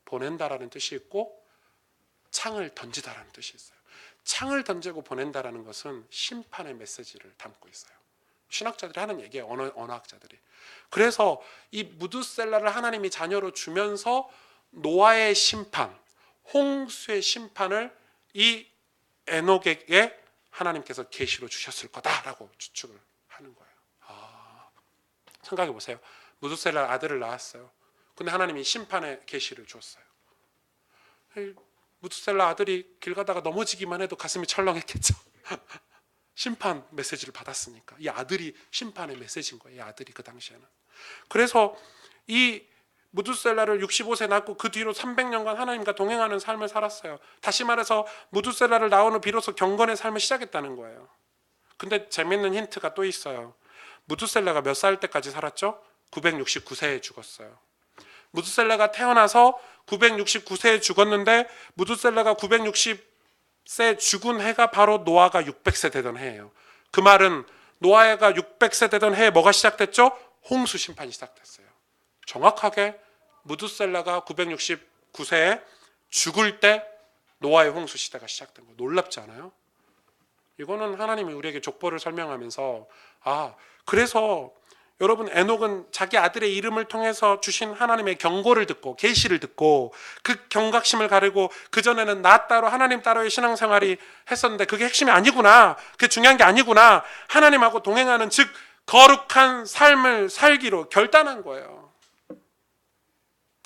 보낸다라는 뜻이 있고 창을 던지다라는 뜻이 있어요. 창을 던지고 보낸다라는 것은 심판의 메시지를 담고 있어요. 신학자들이 하는 얘기예요. 언어학자들이. 그래서 이 무드셀라를 하나님이 자녀로 주면서 노아의 심판, 홍수의 심판을 이 에녹에게 하나님께서 계시로 주셨을 거다라고 추측을 하는 거예요. 생각해 보세요. 무드셀라 아들을 낳았어요. 근데 하나님이 심판의 계시를 줬어요. 무드셀라 아들이 길 가다가 넘어지기만 해도 가슴이 철렁했겠죠. 심판 메시지를 받았으니까. 이 아들이 심판의 메시지인 거예요. 이 아들이 그 당시에는. 그래서 이 무드셀라를 65세 낳고 그 뒤로 300년간 하나님과 동행하는 삶을 살았어요. 다시 말해서 무드셀라를 낳은 후 비로소 경건의 삶을 시작했다는 거예요. 근데 재밌는 힌트가 또 있어요. 무드셀라가 몇 살 때까지 살았죠? 969세에 죽었어요. 무드셀라가 태어나서 969세에 죽었는데 무드셀라가 960세 죽은 해가 바로 노아가 600세 되던 해예요. 그 말은 노아가 600세 되던 해에 뭐가 시작됐죠? 홍수 심판이 시작됐어요. 정확하게 무드셀라가 969세에 죽을 때 노아의 홍수 시대가 시작된 거예요. 놀랍지 않아요? 이거는 하나님이 우리에게 족보를 설명하면서 그래서 여러분 에녹은 자기 아들의 이름을 통해서 주신 하나님의 경고를 듣고 계시를 듣고 그 경각심을 가르고 그전에는 나 따로 하나님 따로의 신앙생활이 했었는데 그게 핵심이 아니구나, 그게 중요한 게 아니구나, 하나님하고 동행하는 즉 거룩한 삶을 살기로 결단한 거예요.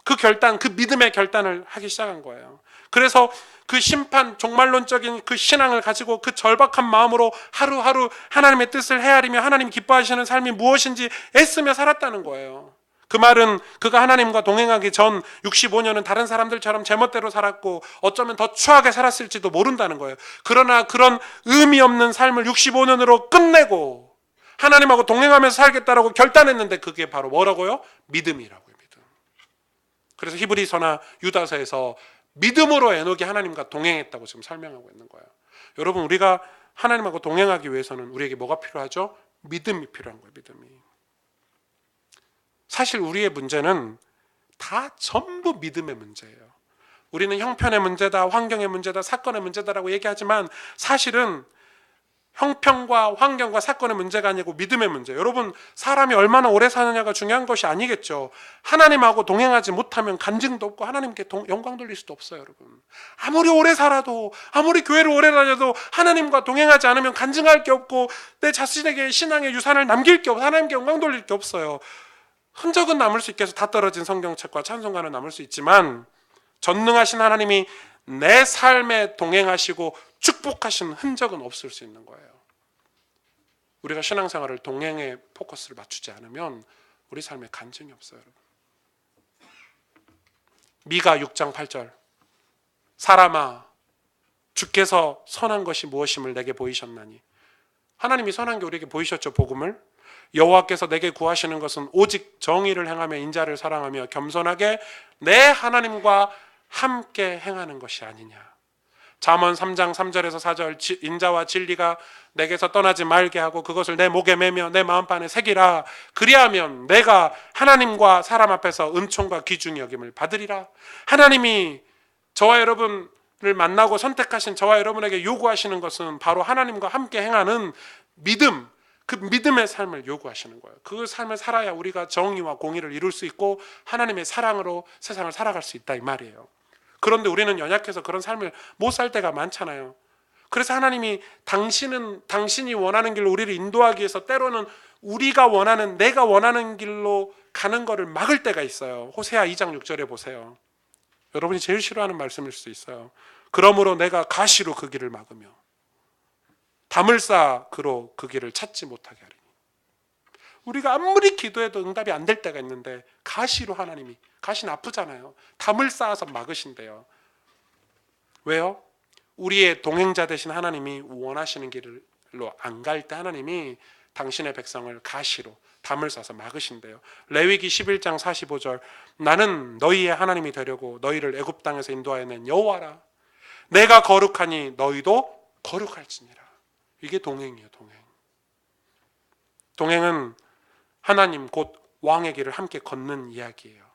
그 결단, 그 믿음의 결단을 하기 시작한 거예요. 그래서 그 심판, 종말론적인 그 신앙을 가지고 그 절박한 마음으로 하루하루 하나님의 뜻을 헤아리며 하나님 기뻐하시는 삶이 무엇인지 애쓰며 살았다는 거예요. 그 말은 그가 하나님과 동행하기 전 65년은 다른 사람들처럼 제멋대로 살았고 어쩌면 더 추하게 살았을지도 모른다는 거예요. 그러나 그런 의미 없는 삶을 65년으로 끝내고 하나님하고 동행하면서 살겠다라고 결단했는데 그게 바로 뭐라고요? 믿음이라고요. 믿음. 그래서 히브리서나 유다서에서 믿음으로 에녹이 하나님과 동행했다고 지금 설명하고 있는 거예요. 여러분, 우리가 하나님하고 동행하기 위해서는 우리에게 뭐가 필요하죠? 믿음이 필요한 거예요. 믿음이. 사실 우리의 문제는 다 전부 믿음의 문제예요. 우리는 형편의 문제다, 환경의 문제다, 사건의 문제다라고 얘기하지만 사실은 형편과 환경과 사건의 문제가 아니고 믿음의 문제예요. 여러분, 사람이 얼마나 오래 사느냐가 중요한 것이 아니겠죠. 하나님하고 동행하지 못하면 간증도 없고 하나님께 영광 돌릴 수도 없어요. 여러분, 아무리 오래 살아도, 아무리 교회를 오래 다녀도 하나님과 동행하지 않으면 간증할 게 없고 내 자신에게 신앙의 유산을 남길 게 없고 하나님께 영광 돌릴 게 없어요. 흔적은 남을 수 있겠어. 다 떨어진 성경책과 찬송가는 남을 수 있지만 전능하신 하나님이 내 삶에 동행하시고 축복하신 흔적은 없을 수 있는 거예요. 우리가 신앙생활을 동행에 포커스를 맞추지 않으면 우리 삶에 간증이 없어요. 여러분. 미가 6장 8절, 사람아 주께서 선한 것이 무엇임을 내게 보이셨나니. 하나님이 선한 게 우리에게 보이셨죠. 복음을. 여호와께서 내게 구하시는 것은 오직 정의를 행하며 인자를 사랑하며 겸손하게 내 하나님과 함께 행하는 것이 아니냐. 잠언 3장 3절에서 4절, 인자와 진리가 내게서 떠나지 말게 하고 그것을 내 목에 매며 내 마음판에 새기라. 그리하면 내가 하나님과 사람 앞에서 은총과 귀중히 여김을 받으리라. 하나님이 저와 여러분을 만나고 선택하신 저와 여러분에게 요구하시는 것은 바로 하나님과 함께 행하는 믿음, 그 믿음의 삶을 요구하시는 거예요. 그 삶을 살아야 우리가 정의와 공의를 이룰 수 있고 하나님의 사랑으로 세상을 살아갈 수 있다 이 말이에요. 그런데 우리는 연약해서 그런 삶을 못 살 때가 많잖아요. 그래서 하나님이 당신이 원하는 길로 우리를 인도하기 위해서 때로는 우리가 원하는, 내가 원하는 길로 가는 것을 막을 때가 있어요. 호세아 2장 6절에 보세요. 여러분이 제일 싫어하는 말씀일 수도 있어요. 그러므로 내가 가시로 그 길을 막으며 담을 쌓아 그로 그 길을 찾지 못하게 하리니. 우리가 아무리 기도해도 응답이 안 될 때가 있는데 가시로 하나님이, 가시는 아프잖아요. 담을 쌓아서 막으신대요. 왜요? 우리의 동행자 되신 하나님이 원하시는 길로 안 갈 때 하나님이 당신의 백성을 가시로 담을 싸서 막으신대요. 레위기 11장 45절, 나는 너희의 하나님이 되려고 너희를 애굽 땅에서 인도하여 낸 여호와라. 내가 거룩하니 너희도 거룩할지니라. 이게 동행이에요. 동행은 하나님 곧 왕의 길을 함께 걷는 이야기예요.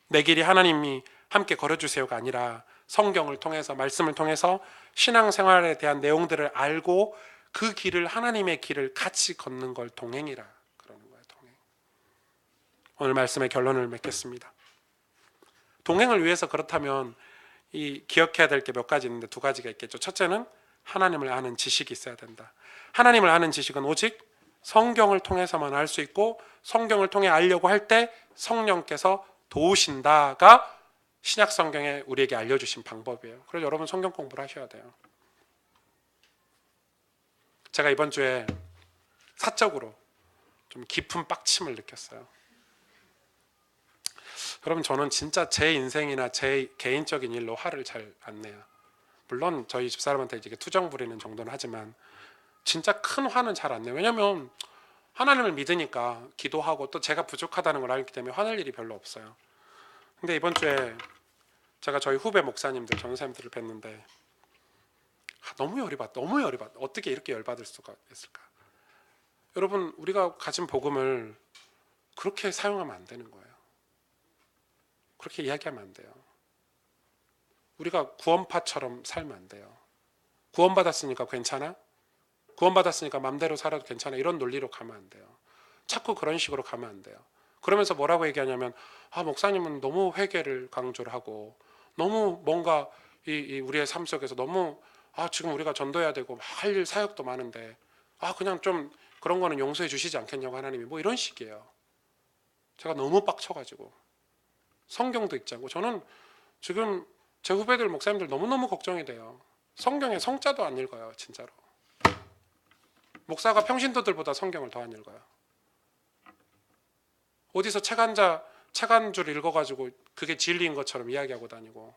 내 길이 하나님이 함께 걸어주세요가 아니라 성경을 통해서, 말씀을 통해서 신앙생활에 대한 내용들을 알고 그 길을, 하나님의 길을 같이 걷는 걸 동행이라 그러는 거예요. 동행. 오늘 말씀의 결론을 맺겠습니다. 동행을 위해서 그렇다면 이 기억해야 될 게 몇 가지 있는데 두 가지가 있겠죠. 첫째는 하나님을 아는 지식이 있어야 된다. 하나님을 아는 지식은 오직 성경을 통해서만 알 수 있고, 성경을 통해 알려고 할 때 성령께서 도우신다가 신약 성경에 우리에게 알려주신 방법이에요. 그래서 여러분 성경 공부를 하셔야 돼요. 제가 이번 주에 사적으로 좀 깊은 빡침을 느꼈어요. 여러분, 저는 진짜 제 인생이나 제 개인적인 일로 화를 잘 안 내요. 물론 저희 집사람한테 이제 투정 부리는 정도는 하지만 진짜 큰 화는 잘 안 내요. 왜냐하면 하나님을 믿으니까 기도하고 또 제가 부족하다는 걸 알기 때문에 화낼 일이 별로 없어요. 근데 이번 주에 제가 저희 후배 목사님들, 전사님들을 뵀는데 너무 열이 받. 어떻게 이렇게 열받을 수가 있을까? 여러분, 우리가 가진 복음을 그렇게 사용하면 안 되는 거예요. 그렇게 이야기하면 안 돼요. 우리가 구원파처럼 살면 안 돼요. 구원받았으니까 괜찮아? 구원받았으니까 맘대로 살아도 괜찮아? 이런 논리로 가면 안 돼요. 자꾸 그런 식으로 가면 안 돼요. 그러면서 뭐라고 얘기하냐면, 목사님은 너무 회개를 강조를 하고 너무 뭔가 우리의 삶 속에서 너무 지금 우리가 전도해야 되고 할 일 사역도 많은데 그냥 좀 그런 거는 용서해 주시지 않겠냐고 하나님이, 뭐 이런 식이에요. 제가 너무 빡쳐가지고 성경도 읽지 않고, 저는 지금 제 후배들 목사님들 너무너무 걱정이 돼요. 성경에 성자도 안 읽어요. 진짜로. 목사가 평신도들보다 성경을 더 안 읽어요. 어디서 책 한 줄 읽어가지고 그게 진리인 것처럼 이야기하고 다니고.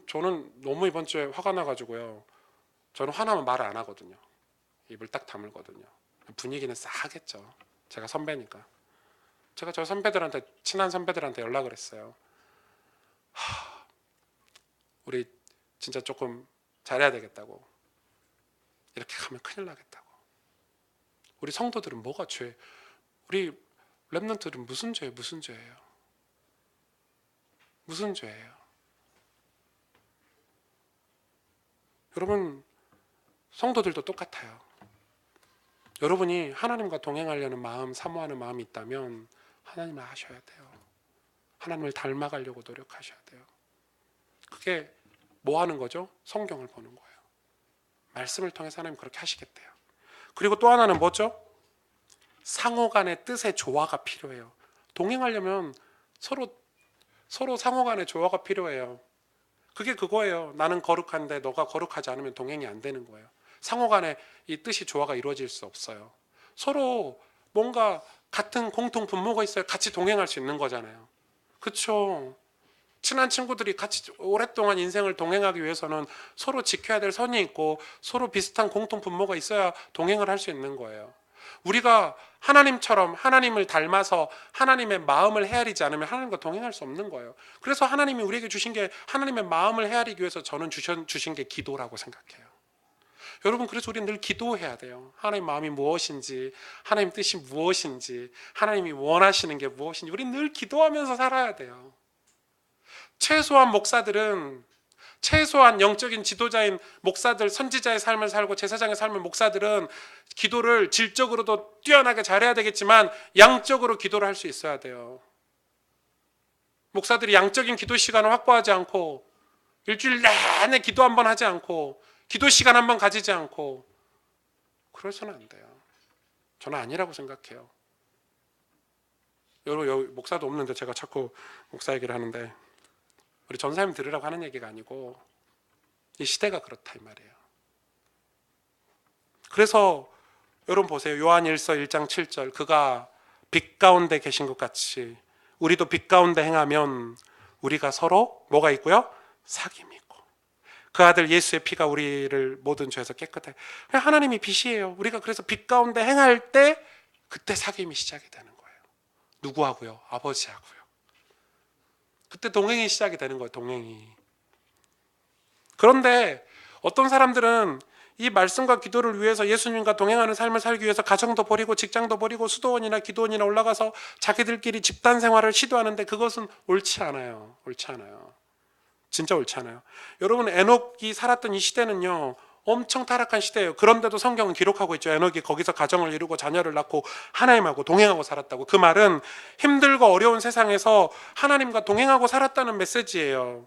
저는 너무 이번 주에 화가 나가지고요. 저는 화나면 말을 안 하거든요. 입을 딱 다물거든요. 분위기는 싸하겠죠. 제가 선배니까. 제가 저 선배들한테, 친한 선배들한테 연락을 했어요. 우리 진짜 조금 잘해야 되겠다고. 이렇게 가면 큰일 나겠다고. 우리 성도들은 뭐가 죄? 우리 렘넌트들은 무슨 죄예요? 무슨 죄예요? 무슨 죄예요? 여러분, 성도들도 똑같아요. 여러분이 하나님과 동행하려는 마음, 사모하는 마음이 있다면 하나님을 아셔야 돼요. 하나님을 닮아가려고 노력하셔야 돼요. 그게 뭐 하는 거죠? 성경을 보는 거예요. 말씀을 통해서 하나님 그렇게 하시겠대요. 그리고 또 하나는 뭐죠? 상호 간의 뜻의 조화가 필요해요. 동행하려면 서로 상호 간의 조화가 필요해요. 그게 그거예요. 나는 거룩한데 너가 거룩하지 않으면 동행이 안 되는 거예요. 상호 간의 이 뜻이 조화가 이루어질 수 없어요. 서로 뭔가 같은 공통 분모가 있어야 같이 동행할 수 있는 거잖아요. 그렇죠? 친한 친구들이 같이 오랫동안 인생을 동행하기 위해서는 서로 지켜야 될 선이 있고 서로 비슷한 공통 분모가 있어야 동행을 할 수 있는 거예요. 우리가 하나님처럼 하나님을 닮아서 하나님의 마음을 헤아리지 않으면 하나님과 동행할 수 없는 거예요. 그래서 하나님이 우리에게 주신 게, 하나님의 마음을 헤아리기 위해서 저는 주신 게 기도라고 생각해요. 여러분, 그래서 우리는 늘 기도해야 돼요. 하나님 마음이 무엇인지, 하나님 뜻이 무엇인지, 하나님이 원하시는 게 무엇인지 우리는 늘 기도하면서 살아야 돼요. 최소한 목사들은, 최소한 영적인 지도자인 목사들, 선지자의 삶을 살고 제사장의 삶을 목사들은 기도를 질적으로도 뛰어나게 잘해야 되겠지만 양적으로 기도를 할 수 있어야 돼요. 목사들이 양적인 기도 시간을 확보하지 않고, 일주일 내내 기도 한 번 하지 않고, 기도 시간 한 번 가지지 않고, 그래서는 안 돼요. 저는 아니라고 생각해요. 여기 목사도 없는데 제가 자꾸 목사 얘기를 하는데, 우리 전사님 들으라고 하는 얘기가 아니고 이 시대가 그렇다 이 말이에요. 그래서 여러분 보세요. 요한일서 1장 7절, 그가 빛 가운데 계신 것 같이 우리도 빛 가운데 행하면 우리가 서로 뭐가 있고요? 사귐이 있고. 그 아들 예수의 피가 우리를 모든 죄에서 깨끗하게. 하나님이 빛이에요. 우리가 그래서 빛 가운데 행할 때 그때 사귐이 시작이 되는 거예요. 누구하고요? 아버지하고요. 그때 동행이 시작이 되는 거예요. 동행이. 그런데 어떤 사람들은 이 말씀과 기도를 위해서 예수님과 동행하는 삶을 살기 위해서 가정도 버리고 직장도 버리고 수도원이나 기도원이나 올라가서 자기들끼리 집단 생활을 시도하는데 그것은 옳지 않아요. 옳지 않아요. 진짜 옳지 않아요. 여러분, 에녹이 살았던 이 시대는요, 엄청 타락한 시대예요. 그런데도 성경은 기록하고 있죠. 에녹이 거기서 가정을 이루고 자녀를 낳고 하나님하고 동행하고 살았다고. 그 말은 힘들고 어려운 세상에서 하나님과 동행하고 살았다는 메시지예요.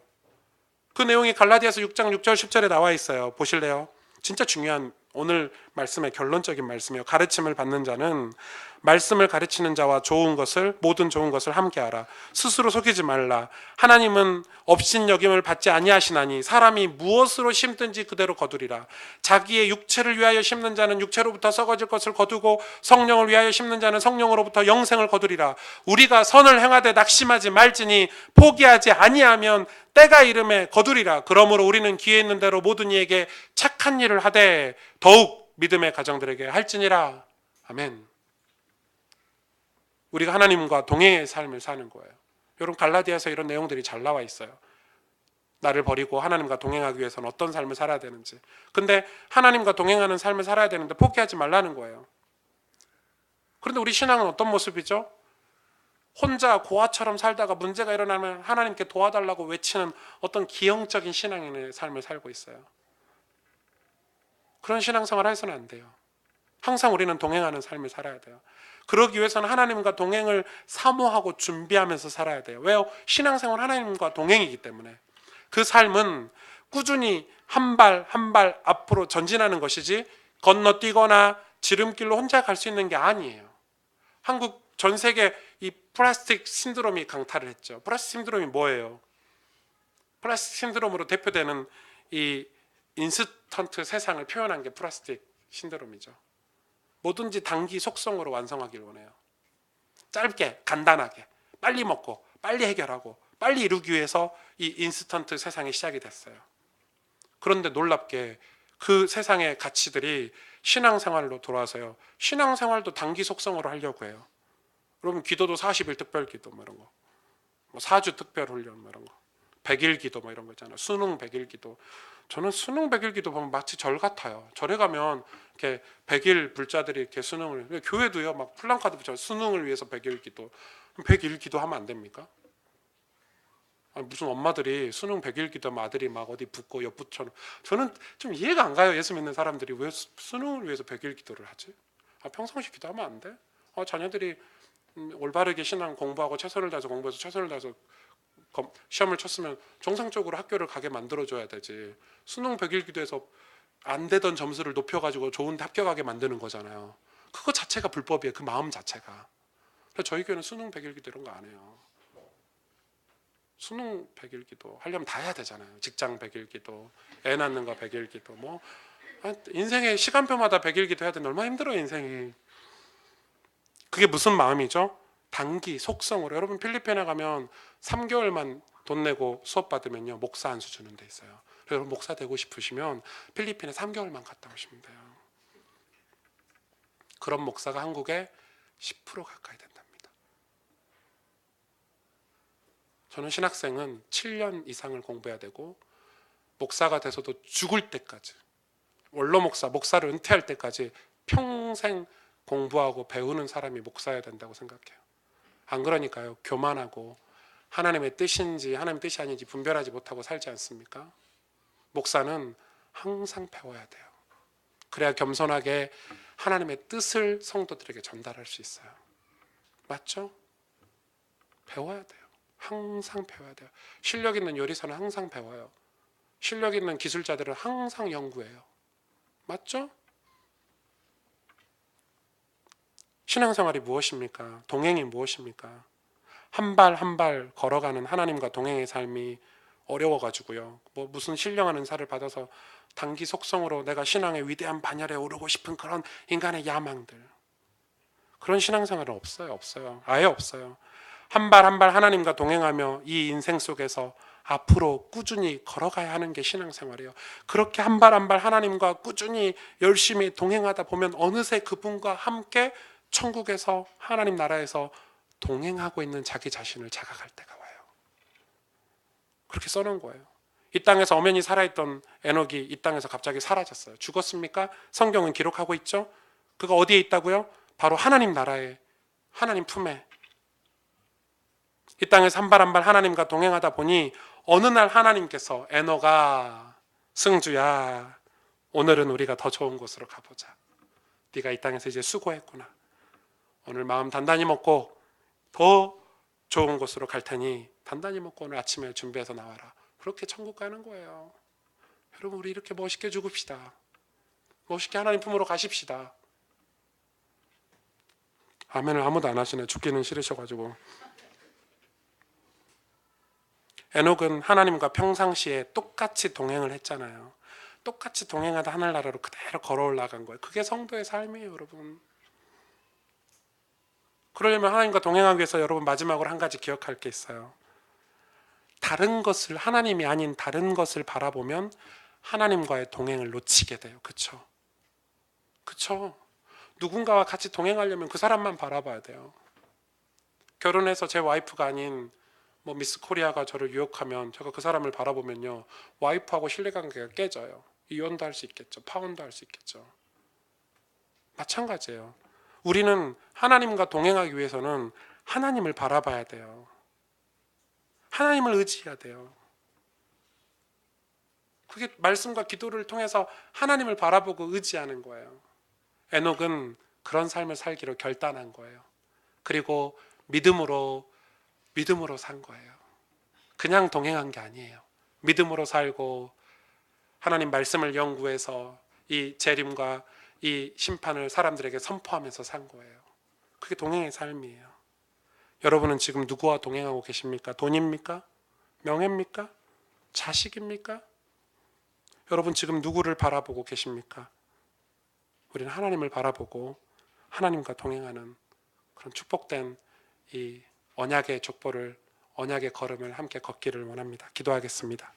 그 내용이 갈라디아서 6장 6절 10절에 나와 있어요. 보실래요? 진짜 중요한 오늘 말씀의 결론적인 말씀이에요. 가르침을 받는 자는 말씀을 가르치는 자와 좋은 것을, 모든 좋은 것을 함께하라. 스스로 속이지 말라. 하나님은 업신여김을 받지 아니하시나니 사람이 무엇으로 심든지 그대로 거두리라. 자기의 육체를 위하여 심는 자는 육체로부터 썩어질 것을 거두고 성령을 위하여 심는 자는 성령으로부터 영생을 거두리라. 우리가 선을 행하되 낙심하지 말지니 포기하지 아니하면 때가 이름에 거두리라. 그러므로 우리는 기회 있는 대로 모든 이에게 착한 일을 하되 더욱 믿음의 가정들에게 할지니라. 아멘. 우리가 하나님과 동행의 삶을 사는 거예요. 여러분, 갈라디아서 이런 내용들이 잘 나와 있어요. 나를 버리고 하나님과 동행하기 위해서는 어떤 삶을 살아야 되는지. 근데 하나님과 동행하는 삶을 살아야 되는데 포기하지 말라는 거예요. 그런데 우리 신앙은 어떤 모습이죠? 혼자 고아처럼 살다가 문제가 일어나면 하나님께 도와달라고 외치는 어떤 기형적인 신앙인의 삶을 살고 있어요. 그런 신앙생활 해서는 안 돼요. 항상 우리는 동행하는 삶을 살아야 돼요. 그러기 위해서는 하나님과 동행을 사모하고 준비하면서 살아야 돼요. 왜요? 신앙생활 하나님과 동행이기 때문에. 그 삶은 꾸준히 한 발 한 발 앞으로 전진하는 것이지 건너뛰거나 지름길로 혼자 갈 수 있는 게 아니에요. 한국 전 세계 이 플라스틱 신드롬이 강타를 했죠. 플라스틱 신드롬이 뭐예요? 플라스틱 신드롬으로 대표되는 이 인스턴트 세상을 표현한 게 플라스틱 신드롬이죠. 뭐든지 단기 속성으로 완성하길 원해요. 짧게, 간단하게, 빨리 먹고, 빨리 해결하고, 빨리 이루기 위해서 이 인스턴트 세상이 시작이 됐어요. 그런데 놀랍게 그 세상의 가치들이 신앙생활로 돌아와서요. 신앙생활도 단기 속성으로 하려고 해요. 그러면 기도도 40일 특별 기도 뭐 이런 거, 뭐 4주 특별 훈련 뭐 이런 거, 100일 기도 뭐 이런 거 있잖아요. 수능 100일 기도. 저는 수능 100일 기도 보면 마치 절 같아요. 절에 가면 이렇게 100일 불자들이 이렇게 수능을, 교회도요 막 플랜카드 붙여 수능을 위해서 100일 기도. 100일 기도하면 안 됩니까? 아니, 무슨 엄마들이 수능 100일 기도하면 아들이 막 어디 붙고 옆붙여놓고. 저는 좀 이해가 안 가요. 예수 믿는 사람들이 왜 수능을 위해서 100일 기도를 하지? 평상시 기도하면 안 돼? 자녀들이 올바르게 신앙 공부하고 최선을 다해서 공부해서 최선을 다해서 시험을 쳤으면 정상적으로 학교를 가게 만들어줘야 되지. 수능 100일 기도에서 안 되던 점수를 높여가지고 좋은 데 합격하게 만드는 거잖아요. 그거 자체가 불법이에요. 그 마음 자체가. 그래서 저희 교회는 수능 100일 기도 이런 거 안 해요. 수능 100일 기도 하려면 다 해야 되잖아요. 직장 100일 기도, 애 낳는 거 100일 기도, 뭐 인생의 시간표마다 100일 기도 해야 되는데 얼마나 힘들어요 인생이. 그게 무슨 마음이죠? 단기 속성으로. 여러분 필리핀에 가면 3개월만 돈 내고 수업 받으면요 목사 안수 주는 데 있어요. 여러분 목사 되고 싶으시면 필리핀에 3개월만 갔다 오시면 돼요. 그런 목사가 한국에 10% 가까이 된답니다. 저는 신학생은 7년 이상을 공부해야 되고 목사가 돼서도 죽을 때까지, 원로 목사를 은퇴할 때까지 평생 공부하고 배우는 사람이 목사여야 된다고 생각해요. 안 그러니까요 교만하고 하나님의 뜻인지 하나님의 뜻이 아닌지 분별하지 못하고 살지 않습니까? 목사는 항상 배워야 돼요. 그래야 겸손하게 하나님의 뜻을 성도들에게 전달할 수 있어요. 맞죠? 배워야 돼요. 항상 배워야 돼요. 실력 있는 요리사는 항상 배워요. 실력 있는 기술자들은 항상 연구해요. 맞죠? 신앙생활이 무엇입니까? 동행이 무엇입니까? 한 발 한 발 걸어가는 하나님과 동행의 삶이 어려워가지고요. 뭐 무슨 신령한 은사를 받아서 단기 속성으로 내가 신앙의 위대한 반열에 오르고 싶은 그런 인간의 야망들. 그런 신앙생활은 없어요. 없어요. 아예 없어요. 한 발 한 발 하나님과 동행하며 이 인생 속에서 앞으로 꾸준히 걸어가야 하는 게 신앙생활이에요. 그렇게 한 발 한 발 하나님과 꾸준히 열심히 동행하다 보면 어느새 그분과 함께 천국에서 하나님 나라에서 동행하고 있는 자기 자신을 자각할 때가 와요. 그렇게 써놓은 거예요. 이 땅에서 엄연히 살아있던 에녹이 이 땅에서 갑자기 사라졌어요. 죽었습니까? 성경은 기록하고 있죠. 그가 어디에 있다고요? 바로 하나님 나라에, 하나님 품에. 이 땅에서 한 발 한 발 하나님과 동행하다 보니 어느 날 하나님께서 에녹아, 승주야, 오늘은 우리가 더 좋은 곳으로 가보자. 네가 이 땅에서 이제 수고했구나. 오늘 마음 단단히 먹고 더 좋은 곳으로 갈 테니 단단히 먹고 오늘 아침에 준비해서 나와라. 그렇게 천국 가는 거예요. 여러분, 우리 이렇게 멋있게 죽읍시다. 멋있게 하나님 품으로 가십시다. 아멘을 아무도 안 하시네. 죽기는 싫으셔가지고. 에녹은 하나님과 평상시에 똑같이 동행을 했잖아요. 똑같이 동행하다 하늘나라로 그대로 걸어 올라간 거예요. 그게 성도의 삶이에요, 여러분. 그러려면 하나님과 동행하기 위해서 여러분 마지막으로 한 가지 기억할 게 있어요. 다른 것을, 하나님이 아닌 다른 것을 바라보면 하나님과의 동행을 놓치게 돼요. 그쵸? 그쵸? 누군가와 같이 동행하려면 그 사람만 바라봐야 돼요. 결혼해서 제 와이프가 아닌 뭐 미스 코리아가 저를 유혹하면 제가 그 사람을 바라보면요, 와이프하고 신뢰관계가 깨져요. 이혼도 할 수 있겠죠. 파혼도 할 수 있겠죠. 마찬가지예요. 우리는 하나님과 동행하기 위해서는 하나님을 바라봐야 돼요. 하나님을 의지해야 돼요. 그게 말씀과 기도를 통해서 하나님을 바라보고 의지하는 거예요. 에녹은 그런 삶을 살기로 결단한 거예요. 그리고 믿음으로 산 거예요. 그냥 동행한 게 아니에요. 믿음으로 살고 하나님 말씀을 연구해서 이 재림과 이 심판을 사람들에게 선포하면서 산 거예요. 그게 동행의 삶이에요. 여러분은 지금 누구와 동행하고 계십니까? 돈입니까? 명예입니까? 자식입니까? 여러분 지금 누구를 바라보고 계십니까? 우리는 하나님을 바라보고 하나님과 동행하는 그런 축복된 이 언약의 족보를, 언약의 걸음을 함께 걷기를 원합니다. 기도하겠습니다.